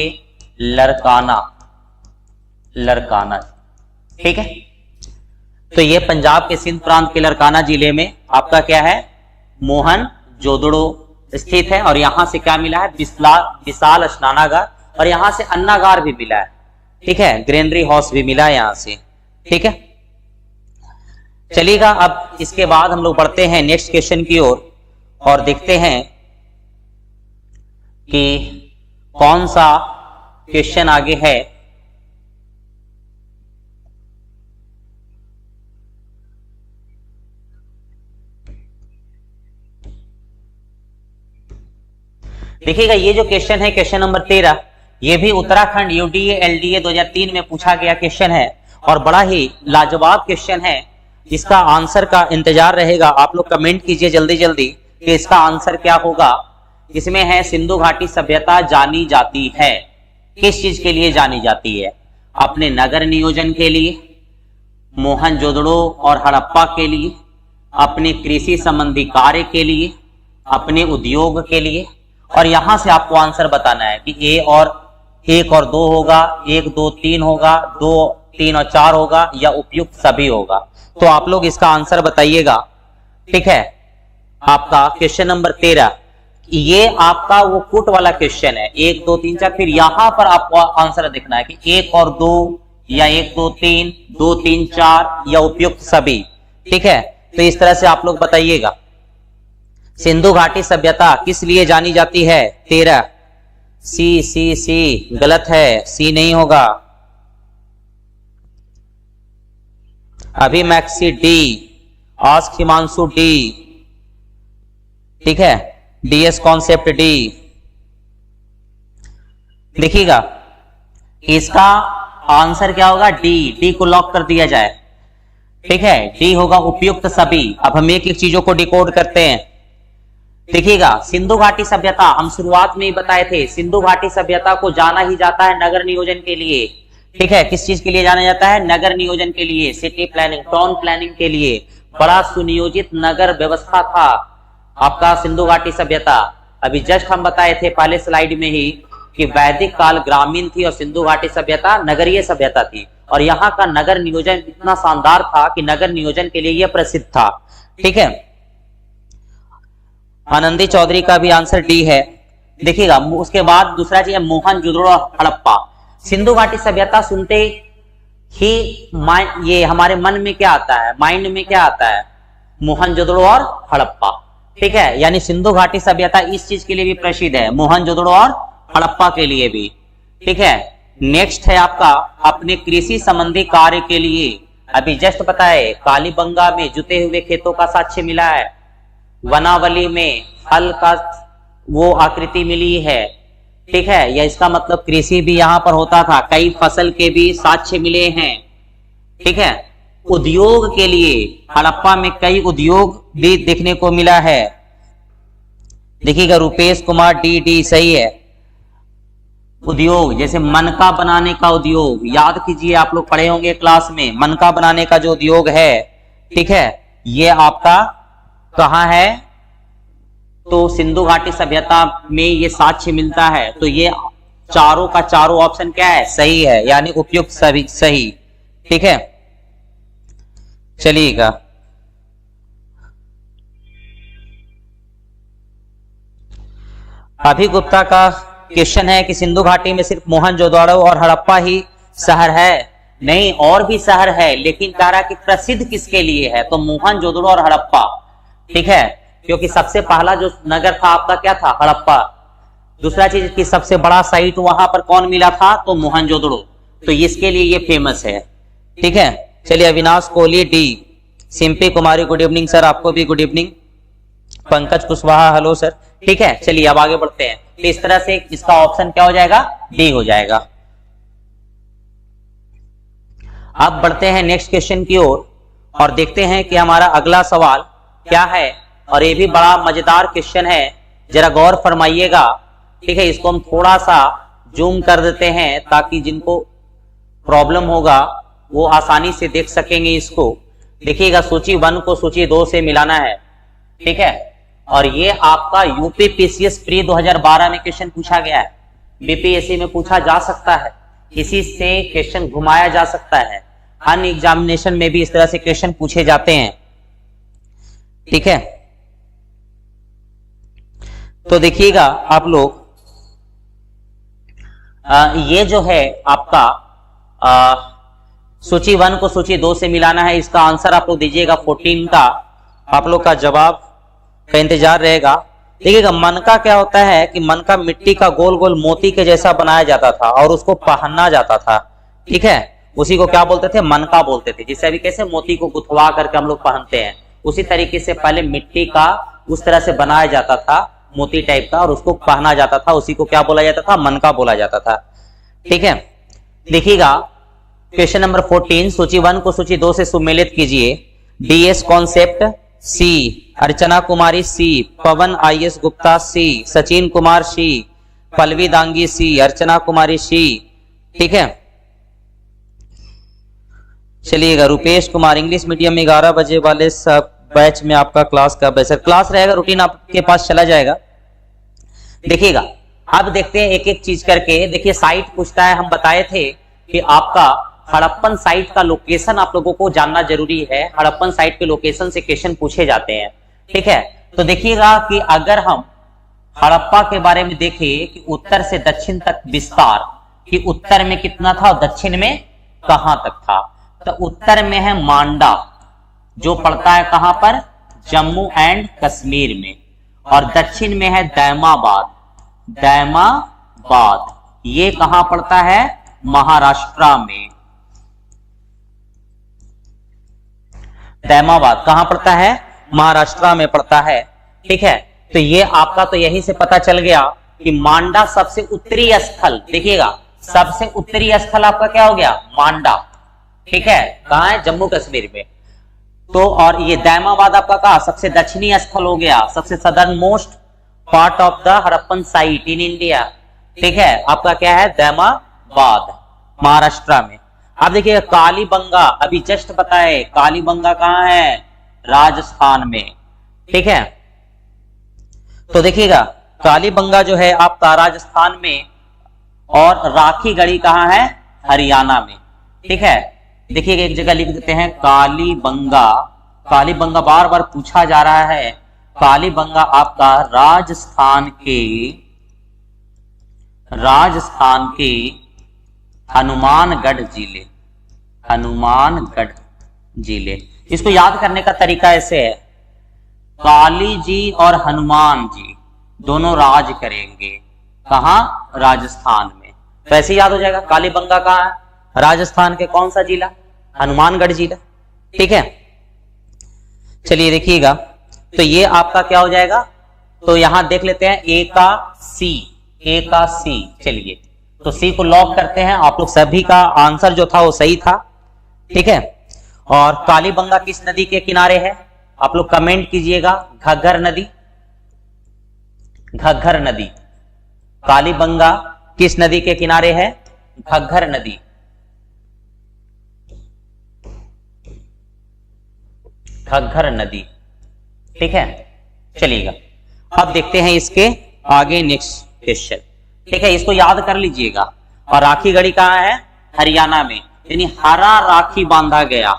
[SPEAKER 2] लरकाना, ठीक है। तो ये पंजाब के सिंध प्रांत के लरकाना जिले में आपका क्या है? मोहनजोदड़ो स्थित है। और यहां से क्या मिला है? विशाल स्नानागार, और यहां से अन्नागार भी मिला है, ठीक है, ग्रेनरी हाउस भी मिला है यहां से, ठीक है। चलिएगा, अब इसके बाद हम लोग बढ़ते हैं नेक्स्ट क्वेश्चन की ओर और देखते हैं कि कौन सा क्वेश्चन आगे है। देखिएगा, ये जो क्वेश्चन है क्वेश्चन नंबर 13, ये भी उत्तराखंड यूडीए एलडीए 2003 में पूछा गया क्वेश्चन है और बड़ा ही लाजवाब क्वेश्चन है। इसका आंसर का इंतजार रहेगा। आप लोग कमेंट कीजिए जल्दी जल्दी कि इसका आंसर क्या होगा। इसमें है सिंधु घाटी सभ्यता जानी जाती है, किस चीज के लिए जानी जाती है? अपने नगर नियोजन के लिए, मोहनजोदड़ो और हड़प्पा के लिए, अपने कृषि संबंधी कार्य के लिए, अपने उद्योग के लिए। और यहां से आपको आंसर बताना है कि ए और 1 और 2 होगा, 1 2 3 होगा, 2 3 और 4 होगा, या उपयुक्त सभी होगा। तो आप लोग इसका आंसर बताइएगा, ठीक है। आपका क्वेश्चन नंबर 13, ये आपका वो कुट वाला क्वेश्चन है, 1 2 3 4। फिर यहां पर आपको आंसर देखना है कि 1 और 2, या 1 2 3, 2 3 4, या उपयुक्त सभी, ठीक है। तो इस तरह से आप लोग बताइएगा। सिंधु घाटी सभ्यता किस लिए जानी जाती है? 13। सी गलत है, सी नहीं होगा। अभी maxi D, ask Himanshu D, ठीक है, डीएस कॉन्सेप्ट डी। देखिएगा, इसका आंसर क्या होगा? डी को लॉक कर दिया जाए, ठीक है, डी होगा उपयुक्त सभी। अब हम एक एक चीजों को डिकोड करते हैं। देखिएगा, सिंधु घाटी सभ्यता हम शुरुआत में ही बताए थे, सिंधु घाटी सभ्यता को जाना ही जाता है नगर नियोजन के लिए, ठीक है। किस चीज के लिए जाना जाता है? नगर नियोजन के लिए, सिटी प्लानिंग, टाउन प्लानिंग के लिए। बड़ा सुनियोजित नगर व्यवस्था था आपका सिंधु घाटी सभ्यता। अभी जस्ट हम बताए थे पहले स्लाइड में ही कि वैदिक काल ग्रामीण थी और सिंधु घाटी सभ्यता नगरीय सभ्यता थी। और यहाँ का नगर नियोजन इतना शानदार था कि नगर नियोजन के लिए यह प्रसिद्ध था, ठीक है। आनंदी चौधरी का भी आंसर डी है। देखिएगा, उसके बाद दूसरा चीज है मोहनजोदड़ो हड़प्पा। सिंधु घाटी सभ्यता सुनते ये हमारे मन में क्या आता है, माइंड में क्या आता है, मोहनजोदड़ो और हड़प्पा। ठीक है, यानी सिंधु घाटी सभ्यता इस चीज के लिए भी प्रसिद्ध है, मोहनजोदड़ो और हड़प्पा के लिए भी। ठीक है, नेक्स्ट है आपका अपने कृषि संबंधी कार्य के लिए, अभी जस्ट बताए कालीबंगा में जुते हुए खेतों का साक्ष्य मिला है, वनावली में हल का वो आकृति मिली है। ठीक है, या इसका मतलब कृषि भी यहां पर होता था, कई फसल के भी साक्ष्य मिले हैं। ठीक है, उद्योग के लिए हड़प्पा में कई उद्योग भी देखने को मिला है। देखिएगा रुपेश कुमार डी सही है। उद्योग जैसे मनका बनाने का उद्योग, याद कीजिए आप लोग पढ़े होंगे क्लास में, मनका बनाने का जो उद्योग है, ठीक है, ये आपका कहां है, तो सिंधु घाटी सभ्यता में ये साक्ष्य मिलता है। तो ये चारों का चारों ऑप्शन क्या है, सही है, यानी उपयुक्त सही। ठीक है, चलिएगा अभी गुप्ता का क्वेश्चन है कि सिंधु घाटी में सिर्फ मोहनजोदड़ो और हड़प्पा ही शहर है, नहीं और भी शहर है, लेकिन कह रहा कि प्रसिद्ध किसके लिए है, तो मोहनजोदड़ो और हड़प्पा। ठीक है, क्योंकि सबसे पहला जो नगर था आपका क्या था, हड़प्पा। दूसरा चीज की सबसे बड़ा साइट वहां पर कौन मिला था, तो मोहनजोदड़ो, तो इसके लिए ये फेमस है। ठीक है, चलिए अविनाश कोहली डी, सिंपी कुमारी गुड इवनिंग सर, आपको भी good evening, Pankaj Kushwaha hello sir. ठीक है, चलिए अब आगे बढ़ते हैं। तो इस तरह से इसका ऑप्शन क्या हो जाएगा, डी हो जाएगा। अब बढ़ते हैं नेक्स्ट क्वेश्चन की ओर और देखते हैं कि हमारा अगला सवाल क्या है, और ये भी बड़ा मजेदार क्वेश्चन है, जरा गौर फरमाइएगा। ठीक है, इसको हम थोड़ा सा जूम कर देते हैं ताकि जिनको प्रॉब्लम होगा वो आसानी से देख सकेंगे इसको। देखिएगा सूची 1 को सूची 2 से मिलाना है। ठीक है, और ये आपका यूपी पीसीएस प्री 2012 में क्वेश्चन पूछा गया है, बीपीएससी में पूछा जा सकता है, इसी से क्वेश्चन घुमाया जा सकता है, अन्य एग्जामिनेशन में भी इस तरह से क्वेश्चन पूछे जाते हैं। ठीक है, तो देखिएगा आप लोग, ये जो है आपका सूची 1 को सूची 2 से मिलाना है, इसका आंसर आप लोग दीजिएगा 14 का, आप लोग का जवाब का इंतजार रहेगा। देखिएगा मनका क्या होता है कि मनका मिट्टी का गोल गोल मोती के जैसा बनाया जाता था और उसको पहनना जाता था। ठीक है, उसी को क्या बोलते थे, मनका बोलते थे, जिससे अभी कैसे मोती को गुथवा करके हम लोग पहनते हैं, उसी तरीके से पहले मिट्टी का उस तरह से बनाया जाता था, मोती टाइप का, और उसको पहना जाता था, उसी को क्या बोला जाता था, मनका बोला जाता था। ठीक है, देखिएगा क्वेश्चन नंबर 14, सूची 1 को सूची 2 से सुमेलित कीजिए। DS concept C, Archana Kumari C, Pawan IS Gupta C, Sachin Kumar C, Pallavi Dangi C, Archana Kumari C. ठीक है, चलिएगा रुपेश कुमार इंग्लिश मीडियम में 11 बजे वाले सब बैच में आपका क्लास कब है सर, क्लास रहेगा, रूटीन आपके पास चला जाएगा। देखिएगा अब देखते हैं एक एक चीज करके। देखिए साइट पूछता है, हम बताए थे कि आपका हड़प्पन साइट का लोकेशन आप लोगों को जानना जरूरी है, हड़प्पन साइट के लोकेशन से क्वेश्चन पूछे जाते हैं। ठीक है, तो देखिएगा कि अगर हम हड़प्पा के बारे में देखें कि उत्तर से दक्षिण तक विस्तार, कि उत्तर में कितना था और दक्षिण में कहां तक था, तो उत्तर में है मांडा, जो पड़ता है कहां पर, जम्मू एंड कश्मीर में, और दक्षिण में है दैमाबाद। दैमाबाद ये कहां पड़ता है, महाराष्ट्र में। दैमाबाद कहां पड़ता है, महाराष्ट्र में पड़ता है। ठीक है, तो ये आपका तो यहीं से पता चल गया कि मांडा सबसे उत्तरी स्थल, देखिएगा सबसे उत्तरी स्थल आपका क्या हो गया, मांडा। ठीक है, कहां है, जम्मू कश्मीर में। तो और ये दैमाबाद आपका कहा सबसे दक्षिणी स्थल हो गया, सबसे southern most part of the Harappan site in India. ठीक है, आपका क्या है, दैमाबाद महाराष्ट्र में। अब देखिए कालीबंगा, अभी जस्ट बताए कालीबंगा कहां है, राजस्थान में। ठीक है, तो देखिएगा कालीबंगा जो है आपका राजस्थान में, और राखी गढ़ी कहां है, हरियाणा में। ठीक है, देखिएगा एक जगह लिख देते हैं कालीबंगा। कालीबंगा बार बार पूछा जा रहा है, कालीबंगा आपका राजस्थान के हनुमानगढ़ जिले, हनुमानगढ़ जिले। इसको याद करने का तरीका ऐसे है, काली जी और हनुमान जी दोनों राज करेंगे, कहां? राजस्थान में। तो ऐसे याद हो जाएगा। कालीबंगा कहां है? राजस्थान के कौन सा जिला? हनुमानगढ़ जिला। ठीक है, चलिए देखिएगा, तो ये आपका क्या हो जाएगा? तो यहां देख लेते हैं ए का सी। चलिए, तो सी को लॉक करते हैं। आप लोग सभी का आंसर जो था वो सही था। ठीक है, और कालीबंगा किस नदी के किनारे है? आप लोग कमेंट कीजिएगा। घग्गर नदी। घग्गर नदी। कालीबंगा किस नदी के किनारे है? घग्गर नदी। घग्गर नदी। ठीक है, चलिएगा, अब देखते हैं इसके आगे नेक्स्ट क्वेश्चन। ठीक है, इसको याद कर लीजिएगा। और राखी गढ़ी कहां है? हरियाणा में। यानी हरा राखी बांधा गया।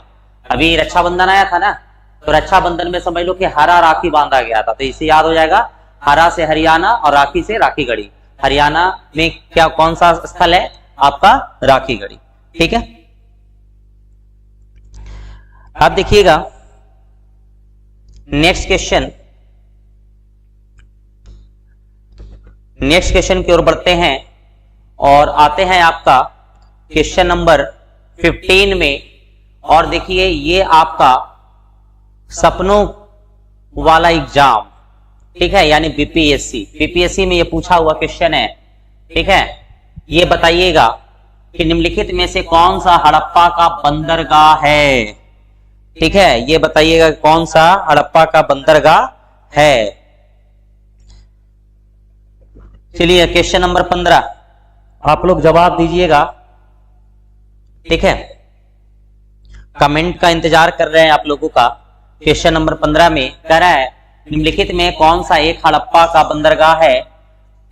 [SPEAKER 2] अभी रक्षाबंधन आया था ना, तो रक्षाबंधन में समझ लो कि हरा राखी बांधा गया था, तो इसे याद हो जाएगा। हरा से हरियाणा और राखी से राखी गढ़ी। हरियाणा में क्या कौन सा स्थल है? आपका राखी गढ़ी। ठीक है, अब देखिएगा नेक्स्ट क्वेश्चन। नेक्स्ट क्वेश्चन की ओर बढ़ते हैं और आते हैं आपका क्वेश्चन नंबर 15 में। और देखिए, ये आपका सपनों वाला एग्जाम, ठीक है, यानी बीपीएससी में ये पूछा हुआ क्वेश्चन है। ठीक है, ये बताइएगा कि निम्नलिखित में से कौन सा हड़प्पा का बंदरगाह है? ठीक है, ये बताइएगा कौन सा हड़प्पा का बंदरगाह है। चलिए, क्वेश्चन नंबर 15 आप लोग जवाब दीजिएगा। ठीक है, कमेंट का इंतजार कर रहे हैं आप लोगों का। क्वेश्चन नंबर 15 में कह रहा है निम्नलिखित में कौन सा एक हड़प्पा का बंदरगाह है?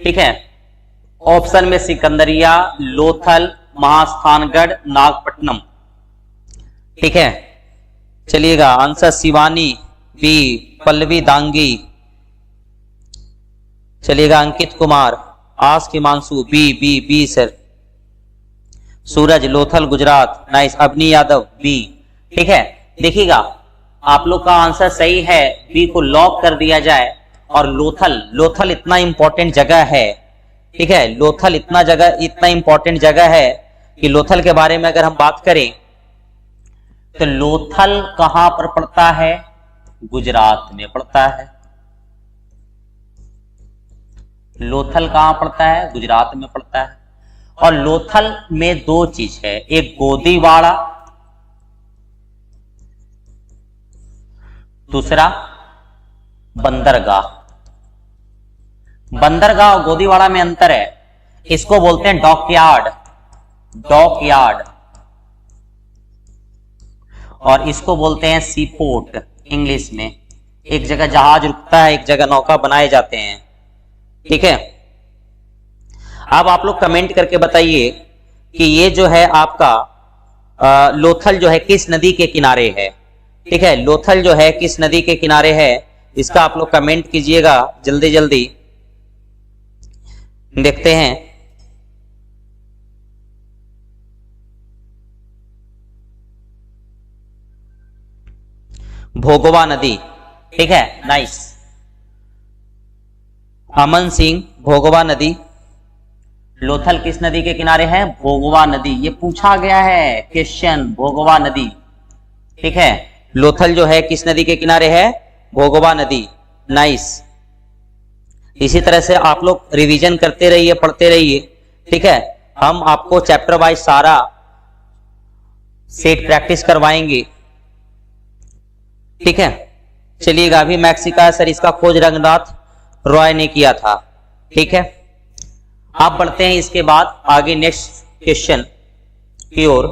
[SPEAKER 2] ठीक है, ऑप्शन में सिकंदरिया, लोथल, महास्थानगढ़, नागपट्टनम। ठीक है, चलिएगा, आंसर शिवानी बी, पल्लवी दांगी। चलिएगा, अंकित कुमार, आस के मानसू बी बी बी सर। सूरज, लोथल गुजरात, नाइस। अवनी यादव बी। ठीक है, देखिएगा आप लोग का आंसर सही है, बी को लॉक कर दिया जाए। और लोथल इतना इंपॉर्टेंट जगह है। ठीक है, लोथल इतना इंपॉर्टेंट जगह है कि लोथल के बारे में अगर हम बात करें तो लोथल कहां पर पड़ता है? गुजरात में पड़ता है। लोथल कहां पड़ता है? गुजरात में पड़ता है। और लोथल में दो चीज है, एक गोदीवाड़ा, दूसरा बंदरगाह। बंदरगाह और गोदीवाड़ा में अंतर है। इसको बोलते हैं डॉकयार्ड, और इसको बोलते हैं सीपोर्ट इंग्लिश में। एक जगह जहाज रुकता है, एक जगह नौका बनाए जाते हैं। ठीक है, अब आप लोग कमेंट करके बताइए कि ये जो है आपका लोथल जो है किस नदी के किनारे है। ठीक है, लोथल जो है किस नदी के किनारे है, इसका आप लोग कमेंट कीजिएगा जल्दी जल्दी। देखते हैं। भोगवा नदी। ठीक है, नाइस। अमन सिंह, भोगवा नदी। लोथल किस नदी के किनारे है? भोगवा नदी। ये पूछा गया है क्वेश्चन, भोगवा नदी। ठीक है, लोथल जो है किस नदी के किनारे है? भोगवा नदी। नाइस। इसी तरह से आप लोग रिवीजन करते रहिए, पढ़ते रहिए। ठीक है, हम आपको चैप्टर वाइज सारा सेट प्रैक्टिस करवाएंगे। ठीक है, चलिएगा, अभी मैक्सिका सर इसका खोज रंगनाथ रॉय ने किया था। ठीक है, आप बढ़ते हैं इसके बाद आगे नेक्स्ट क्वेश्चन की ओर।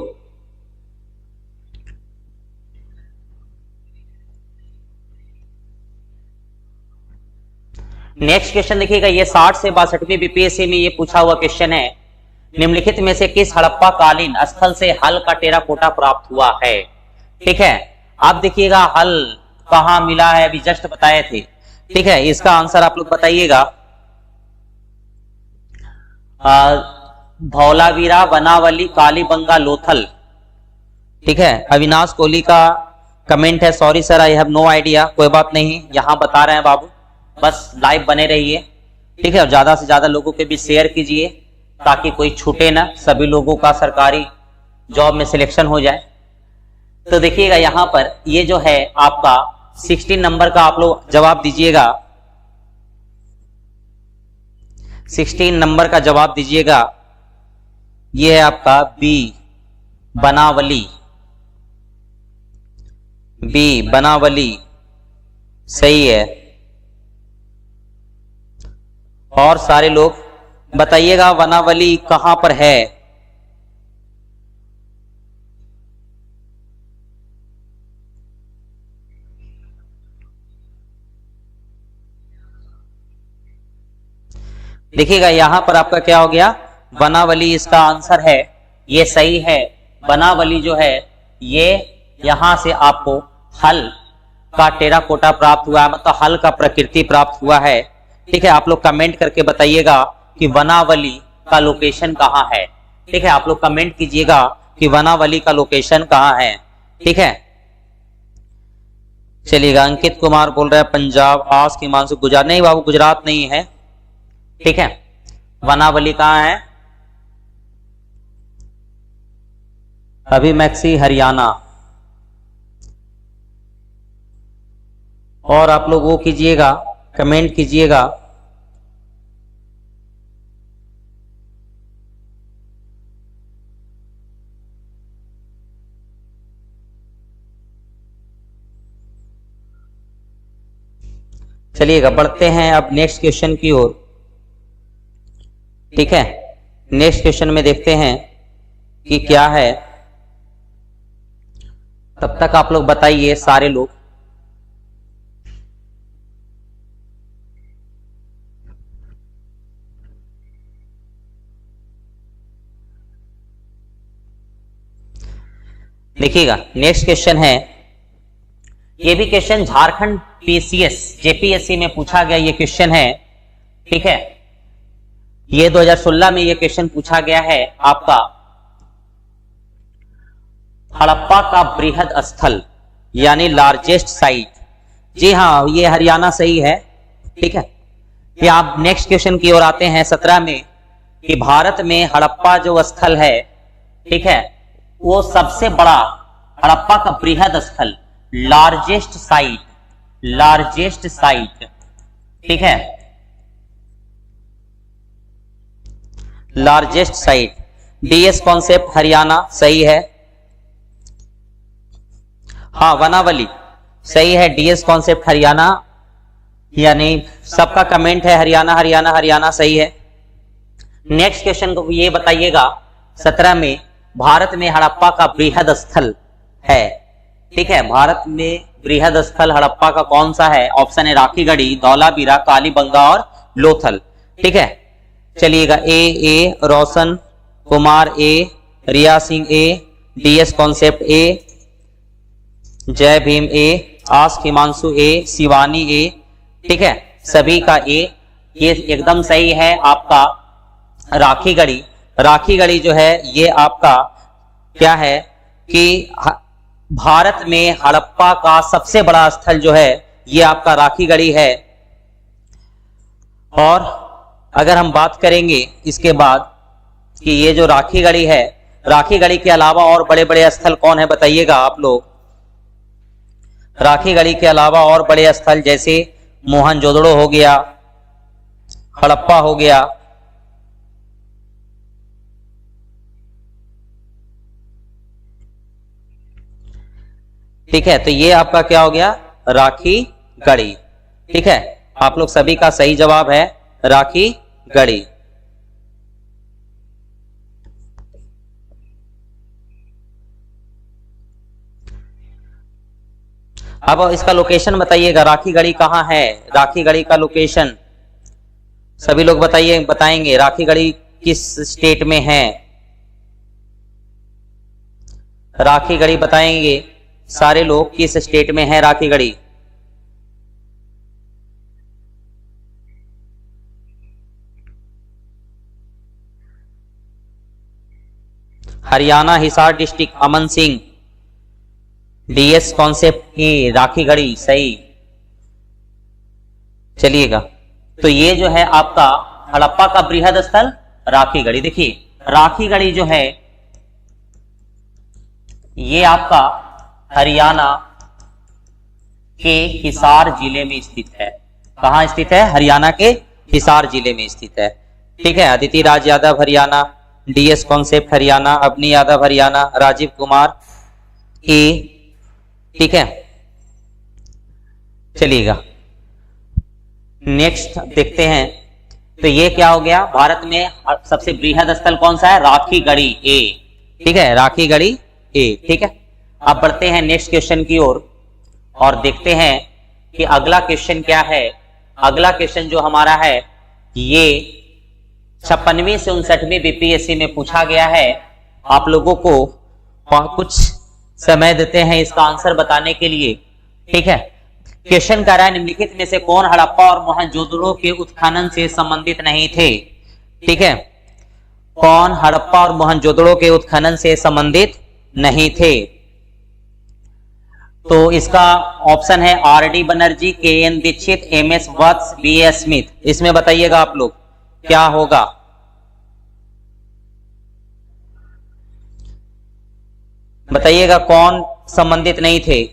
[SPEAKER 2] नेक्स्ट क्वेश्चन देखिएगा, ये 60 से 62वीं बीपीएससी में ये पूछा हुआ क्वेश्चन है। निम्नलिखित में से किस हड़प्पा कालीन स्थल से हल का टेराकोटा प्राप्त हुआ है? ठीक है, आप देखिएगा हल कहां मिला है, अभी जस्ट बताए थे। ठीक है, इसका आंसर आप लोग बताइएगा। धौलावीरा, वनावली, कालीबंगा, लोथल। ठीक है। अविनाश कोहली का कमेंट है, sorry sir I have no idea. कोई बात नहीं, यहां बता रहे हैं बाबू, बस लाइव बने रहिए, ठीक है। और ज्यादा से ज्यादा लोगों के बीच शेयर कीजिए ताकि कोई छूटे ना, सभी लोगों का सरकारी जॉब में सिलेक्शन हो जाए। तो देखिएगा यहां पर ये जो है आपका 16 नंबर का आप लोग जवाब दीजिएगा, 16 नंबर का जवाब दीजिएगा। ये है आपका बी बनावली, बी बनावली सही है। और सारे लोग बताइएगा बनावली कहां पर है। देखिएगा यहां पर आपका क्या हो गया, बनावली इसका आंसर है, ये सही है। बनावली जो है ये यहां से आपको हल का टेराकोटा प्राप्त हुआ है, मतलब हल का प्रकृति प्राप्त हुआ है, ठीक है। आप लोग कमेंट करके बताइएगा कि बनावली का लोकेशन कहां है, ठीक है। आप लोग कमेंट कीजिएगा कि बनावली का लोकेशन कहां है, ठीक है। चलिएगा, अंकित कुमार बोल रहे हैं पंजाब, आस की मानसू गुजरात, नहीं बाबू गुजरात नहीं है, ठीक है। बनावली कहां है, अभी मैक्सी हरियाणा। और आप लोग वो कीजिएगा, कमेंट कीजिएगा। चलिएगा बढ़ते हैं अब नेक्स्ट क्वेश्चन की ओर, ठीक है। नेक्स्ट क्वेश्चन में देखते हैं कि क्या है, तब तक आप लोग बताइए सारे लोग। देखिएगा नेक्स्ट क्वेश्चन है, ये भी क्वेश्चन झारखंड पीसीएस जेपीएससी में पूछा गया ये क्वेश्चन है, ठीक है। ये 2016 में ये क्वेश्चन पूछा गया है आपका, हड़प्पा का बृहद स्थल यानी लार्जेस्ट साइट, जी हाँ ये हरियाणा सही है, ठीक है। ये आप नेक्स्ट क्वेश्चन की ओर आते हैं 17 में, कि भारत में हड़प्पा जो स्थल है, ठीक है, वो सबसे बड़ा हड़प्पा का बृहद स्थल, लार्जेस्ट साइट, लार्जेस्ट साइट, ठीक है, largest site. DS concept Haryana सही है, हाँ वनावली सही है, डीएस कॉन्सेप्ट हरियाणा, यानी सबका कमेंट है हरियाणा हरियाणा हरियाणा सही है। नेक्स्ट क्वेश्चन को ये बताइएगा 17 में, भारत में हड़प्पा का बृहद स्थल है, ठीक है। भारत में बृहद स्थल हड़प्पा का कौन सा है, ऑप्शन है राखीगढ़ी, धौलावीरा, कालीबंगा और लोथल, ठीक है। चलिएगा ए रोशन कुमार ए, रिया सिंह ए, डीएस कॉन्सेप्ट ए, जय भीम ए, आस हिमांशु ए, शिवानी ए, ठीक है, सभी का ए, ये एकदम सही है। आपका राखीगढ़ी, राखीगढ़ी जो है ये आपका क्या है कि भारत में हड़प्पा का सबसे बड़ा स्थल जो है ये आपका राखीगढ़ी है। और अगर हम बात करेंगे इसके बाद कि ये जो राखीगढ़ी है, राखीगढ़ी के अलावा और बड़े बड़े स्थल कौन है बताइएगा आप लोग। राखीगढ़ी के अलावा और बड़े स्थल जैसे मोहनजोदड़ो हो गया, हड़प्पा हो गया, ठीक है। तो ये आपका क्या हो गया, राखीगढ़ी, ठीक है। आप लोग सभी का सही जवाब है राखीगढ़ी। अब इसका लोकेशन बताइएगा, राखीगढ़ी कहां है, राखीगढ़ी का लोकेशन सभी लोग बताइए, बताएंगे राखीगढ़ी किस स्टेट में है, राखीगढ़ी बताएंगे सारे लोग किस स्टेट में है Rakhigarhi. Haryana, Hisar district, Aman Singh, DS concept ए राखी गढ़ी, सही। चलिएगा, तो ये जो है आपका हड़प्पा का बृहद स्थल राखी गढ़ी। देखिए राखी गढ़ी जो है ये आपका हरियाणा के हिसार जिले में स्थित है। कहां स्थित है? हरियाणा के हिसार जिले में स्थित है। ठीक है, अदिति राज यादव हरियाणा, डीएस कॉन्सेप्ट हरियाणा, अवनी यादव हरियाणा, राजीव कुमार ए। ठीक है, चलिएगा नेक्स्ट देखते हैं। तो ये क्या हो गया? भारत में सबसे बृहद स्थल कौन सा है? राखी गढ़ी ए। ठीक है, राखी गढ़ी ए। ठीक है, अब बढ़ते हैं नेक्स्ट क्वेश्चन की ओर और देखते हैं कि अगला क्वेश्चन क्या है। अगला क्वेश्चन जो हमारा है ये 56वीं से 59वीं बीपीएससी में पूछा गया है। आप लोगों को कुछ समय देते हैं इसका आंसर बताने के लिए। ठीक है, क्वेश्चन कह रहा है निम्नलिखित में से कौन हड़प्पा और मोहनजोदड़ो के उत्खनन से संबंधित नहीं थे? ठीक है, कौन हड़प्पा और मोहनजोदड़ो के उत्खनन से संबंधित नहीं थे? तो इसका ऑप्शन है are D Banerjee, K N Dikshit, M S Vats, B A Smith. इसमें बताइएगा आप लोग क्या होगा। बताइएगा कौन संबंधित नहीं थे।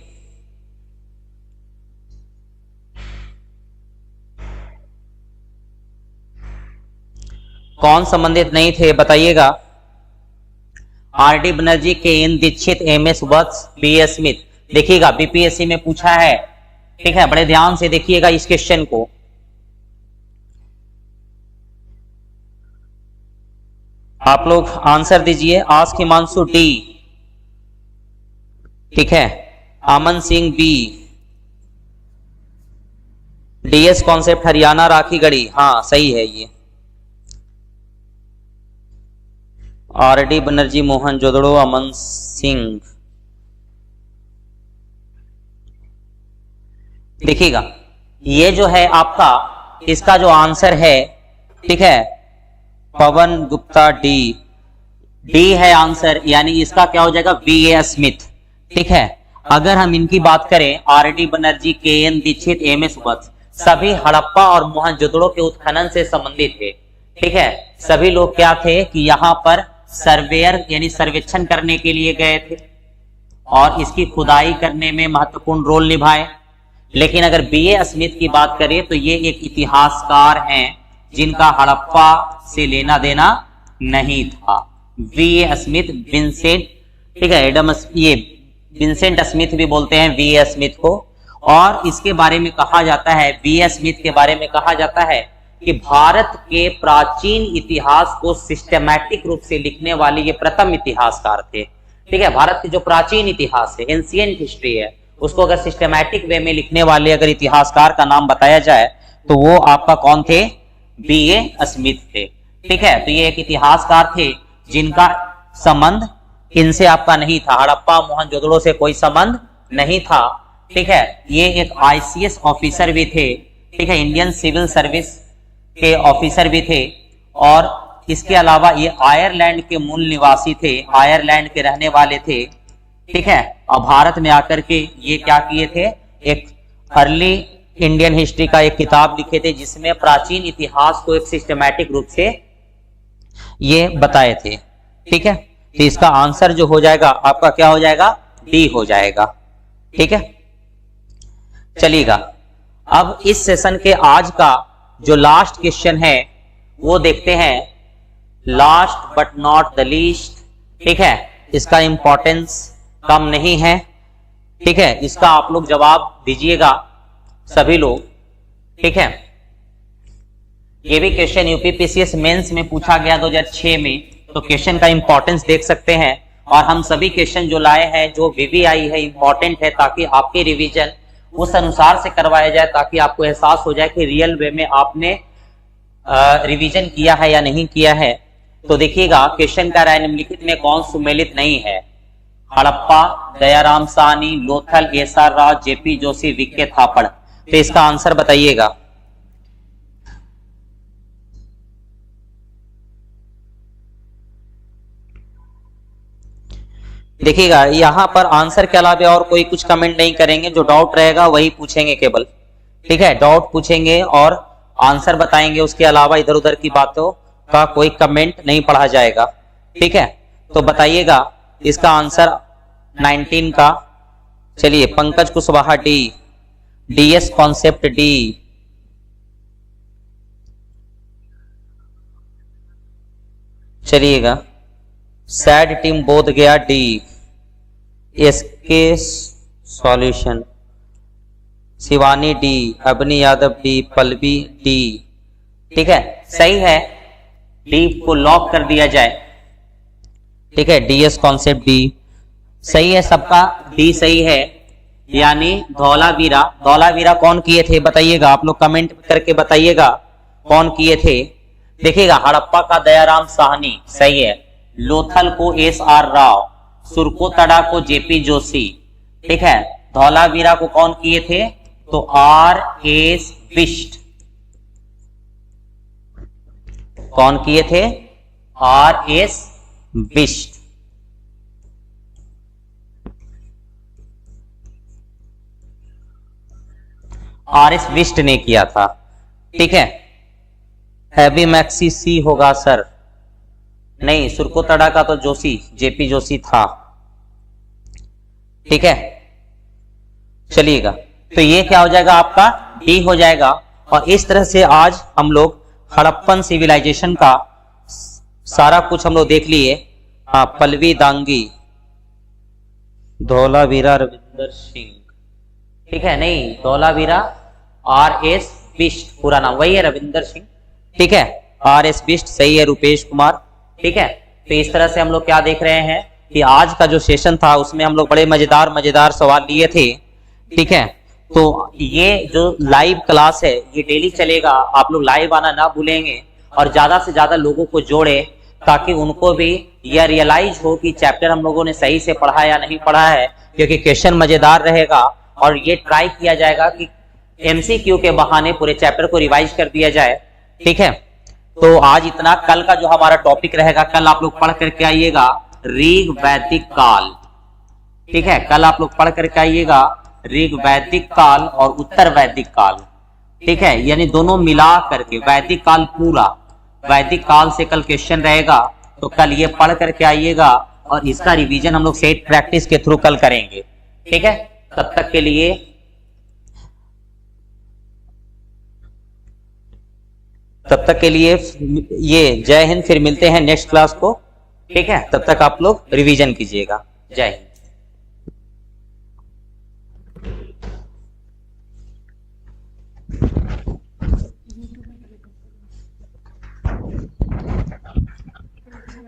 [SPEAKER 2] कौन संबंधित नहीं थे बताइएगा। Are D Banerjee, K N Dikshit, M S Vats, B A Smith. देखिएगा बीपीएससी में पूछा है। ठीक है, बड़े ध्यान से देखिएगा इस क्वेश्चन को। आप लोग आंसर दीजिए। Ask Himanshu D. ठीक है, Aman Singh B, DS concept Haryana Rakhi Garhi. हाँ सही है ये। R D Banerjee, Mohenjodaro, Aman Singh. देखिएगा ये जो है आपका इसका जो आंसर है, ठीक है, पवन गुप्ता डी। डी है आंसर, यानी इसका क्या हो जाएगा? B A Smith. ठीक है, अगर हम इनकी बात करें are D Banerjee, K N Dikshit, M S वत्स, सभी हड़प्पा और मोहनजोदड़ो के उत्खनन से संबंधित थे। ठीक है, सभी लोग क्या थे कि यहां पर सर्वेयर यानी सर्वेक्षण करने के लिए गए थे और इसकी खुदाई करने में महत्वपूर्ण रोल निभाए। लेकिन अगर बी ए स्मिथ की बात करें तो ये एक इतिहासकार हैं जिनका हड़प्पा से लेना देना नहीं था। बी ए स्मिथ, विंसेंट, ठीक है, एडम, ये विंसेंट स्मिथ भी बोलते हैं बी ए स्मिथ को। और इसके बारे में कहा जाता है, बी ए स्मिथ के बारे में कहा जाता है कि भारत के प्राचीन इतिहास को सिस्टमैटिक रूप से लिखने वाले ये प्रथम इतिहासकार थे। ठीक है, भारत के जो प्राचीन इतिहास है, एंशिएंट हिस्ट्री है, उसको अगर सिस्टमैटिक वे में लिखने वाले अगर इतिहासकार का नाम बताया जाए तो वो आपका कौन थे? बी ए स्मिथ थे। ठीक है, तो ये एक इतिहासकार थे जिनका संबंध इनसे आपका नहीं था, हड़प्पा मोहनजोदड़ो से कोई संबंध नहीं था। ठीक है, ये एक आईसीएस ऑफिसर भी थे। ठीक है, इंडियन सिविल सर्विस के ऑफिसर भी थे। और इसके अलावा ये आयरलैंड के मूल निवासी थे, आयरलैंड के रहने वाले थे। ठीक है, और भारत में आकर के ये क्या किए थे? एक अर्ली इंडियन हिस्ट्री का एक किताब लिखे थे जिसमें प्राचीन इतिहास को एक सिस्टमैटिक रूप से ये बताए थे। ठीक है, तो इसका आंसर जो हो जाएगा आपका क्या हो जाएगा? डी हो जाएगा। ठीक है, चलिएगा अब इस सेशन के आज का जो लास्ट क्वेश्चन है वो देखते हैं, last but not the least. ठीक है, इसका इंपॉर्टेंस कम नहीं है। ठीक है, इसका आप लोग जवाब दीजिएगा सभी लोग। ठीक है, ये भी क्वेश्चन यूपीपीसीएस मेंस में पूछा गया 2006 में, तो क्वेश्चन का इंपॉर्टेंस देख सकते हैं। और हम सभी क्वेश्चन जो लाए हैं जो वीवीआई है इंपॉर्टेंट है, ताकि आपके रिवीजन उस अनुसार से करवाया जाए, ताकि आपको एहसास हो जाए कि रियल वे में आपने रिवीजन किया है या नहीं किया है। तो देखिएगा क्वेश्चन का राय निम्नलिखित में कौन सुमेलित नहीं है? Harappa, Dayaram Sahni, Lothal, SR Rao, JP Joshi, VK Thapar. तो इसका आंसर बताइएगा। देखिएगा यहाँ पर आंसर के अलावा और कोई कुछ कमेंट नहीं करेंगे, जो डाउट रहेगा वही पूछेंगे केवल, ठीक है। डाउट पूछेंगे और आंसर बताएंगे, उसके अलावा इधर उधर की बातों का कोई कमेंट नहीं पढ़ा जाएगा, ठीक है। तो बताइएगा इसका आंसर 19 का। चलिए Pankaj Kushwaha D, DS concept D, चलिएगा sad team Bodh Gaya D, SK solution, Shivani D, Abani Yadav D, Pallavi D, ठीक है सही है। डी को लॉक कर दिया जाए, ठीक है। डीएस कॉन्सेप्ट डी सही है, सबका डी सही है। यानी धौलावीरा, धौलावीरा कौन किए थे बताइएगा, आप लोग कमेंट करके बताइएगा कौन किए थे। देखिएगा हड़प्पा का दयाराम साहनी सही है, लोथल को एस.आर. राव, सुरकोतड़ा को जेपी जोशी, ठीक है। धौलावीरा को कौन किए थे तो आर.एस. बिष्ट, कौन किए थे आर.एस. बिष्ट, आर.एस. बिष्ट ने किया था, ठीक है। हैवी मैक्सी सी होगा सर, नहीं सुरकोतड़ा का तो जोशी, जेपी जोशी था, ठीक है। चलिएगा तो ये क्या हो जाएगा आपका डी हो जाएगा। और इस तरह से आज हम लोग हड़प्पन सिविलाइजेशन का सारा कुछ हम लोग देख लिए। हाँ पल्लवी दांगी, धौलावीरा रविंदर सिंह, ठीक है, नहीं धौलावीरा आर.एस. बिष्ट पूरा नाम वही है रविंदर सिंह, ठीक है। आर.एस. बिष्ट सही है, रुपेश कुमार, ठीक है। तो इस तरह से हम लोग क्या देख रहे हैं कि आज का जो सेशन था उसमें हम लोग बड़े मजेदार सवाल लिए थे, ठीक है। तो ये जो लाइव क्लास है ये डेली चलेगा, आप लोग लाइव आना ना भूलेंगे और ज्यादा से ज्यादा लोगों को जोड़े ताकि उनको भी यह रियलाइज हो कि चैप्टर हम लोगों ने सही से पढ़ा या नहीं पढ़ा है, क्योंकि क्वेश्चन मजेदार रहेगा और ये ट्राई किया जाएगा कि एमसीक्यू के बहाने पूरे चैप्टर को रिवाइज कर दिया जाए, ठीक है। तो आज इतना, कल का जो हमारा टॉपिक रहेगा कल आप लोग पढ़ करके आइएगा ऋग वैदिक काल, ठीक है। कल आप लोग पढ़ करके आइएगा ऋग वैदिक काल और उत्तर वैदिक काल, ठीक है, यानी दोनों मिला करके वैदिक काल पूरा, वैदिक काल से कल क्वेश्चन रहेगा। तो कल ये पढ़ करके आइएगा और इसका रिवीजन हम लोग सेट प्रैक्टिस के थ्रू कल करेंगे, ठीक है। तब तक के लिए ये जय हिंद, फिर मिलते हैं नेक्स्ट क्लास को, ठीक है। तब तक आप लोग रिवीजन कीजिएगा। जय हिंद।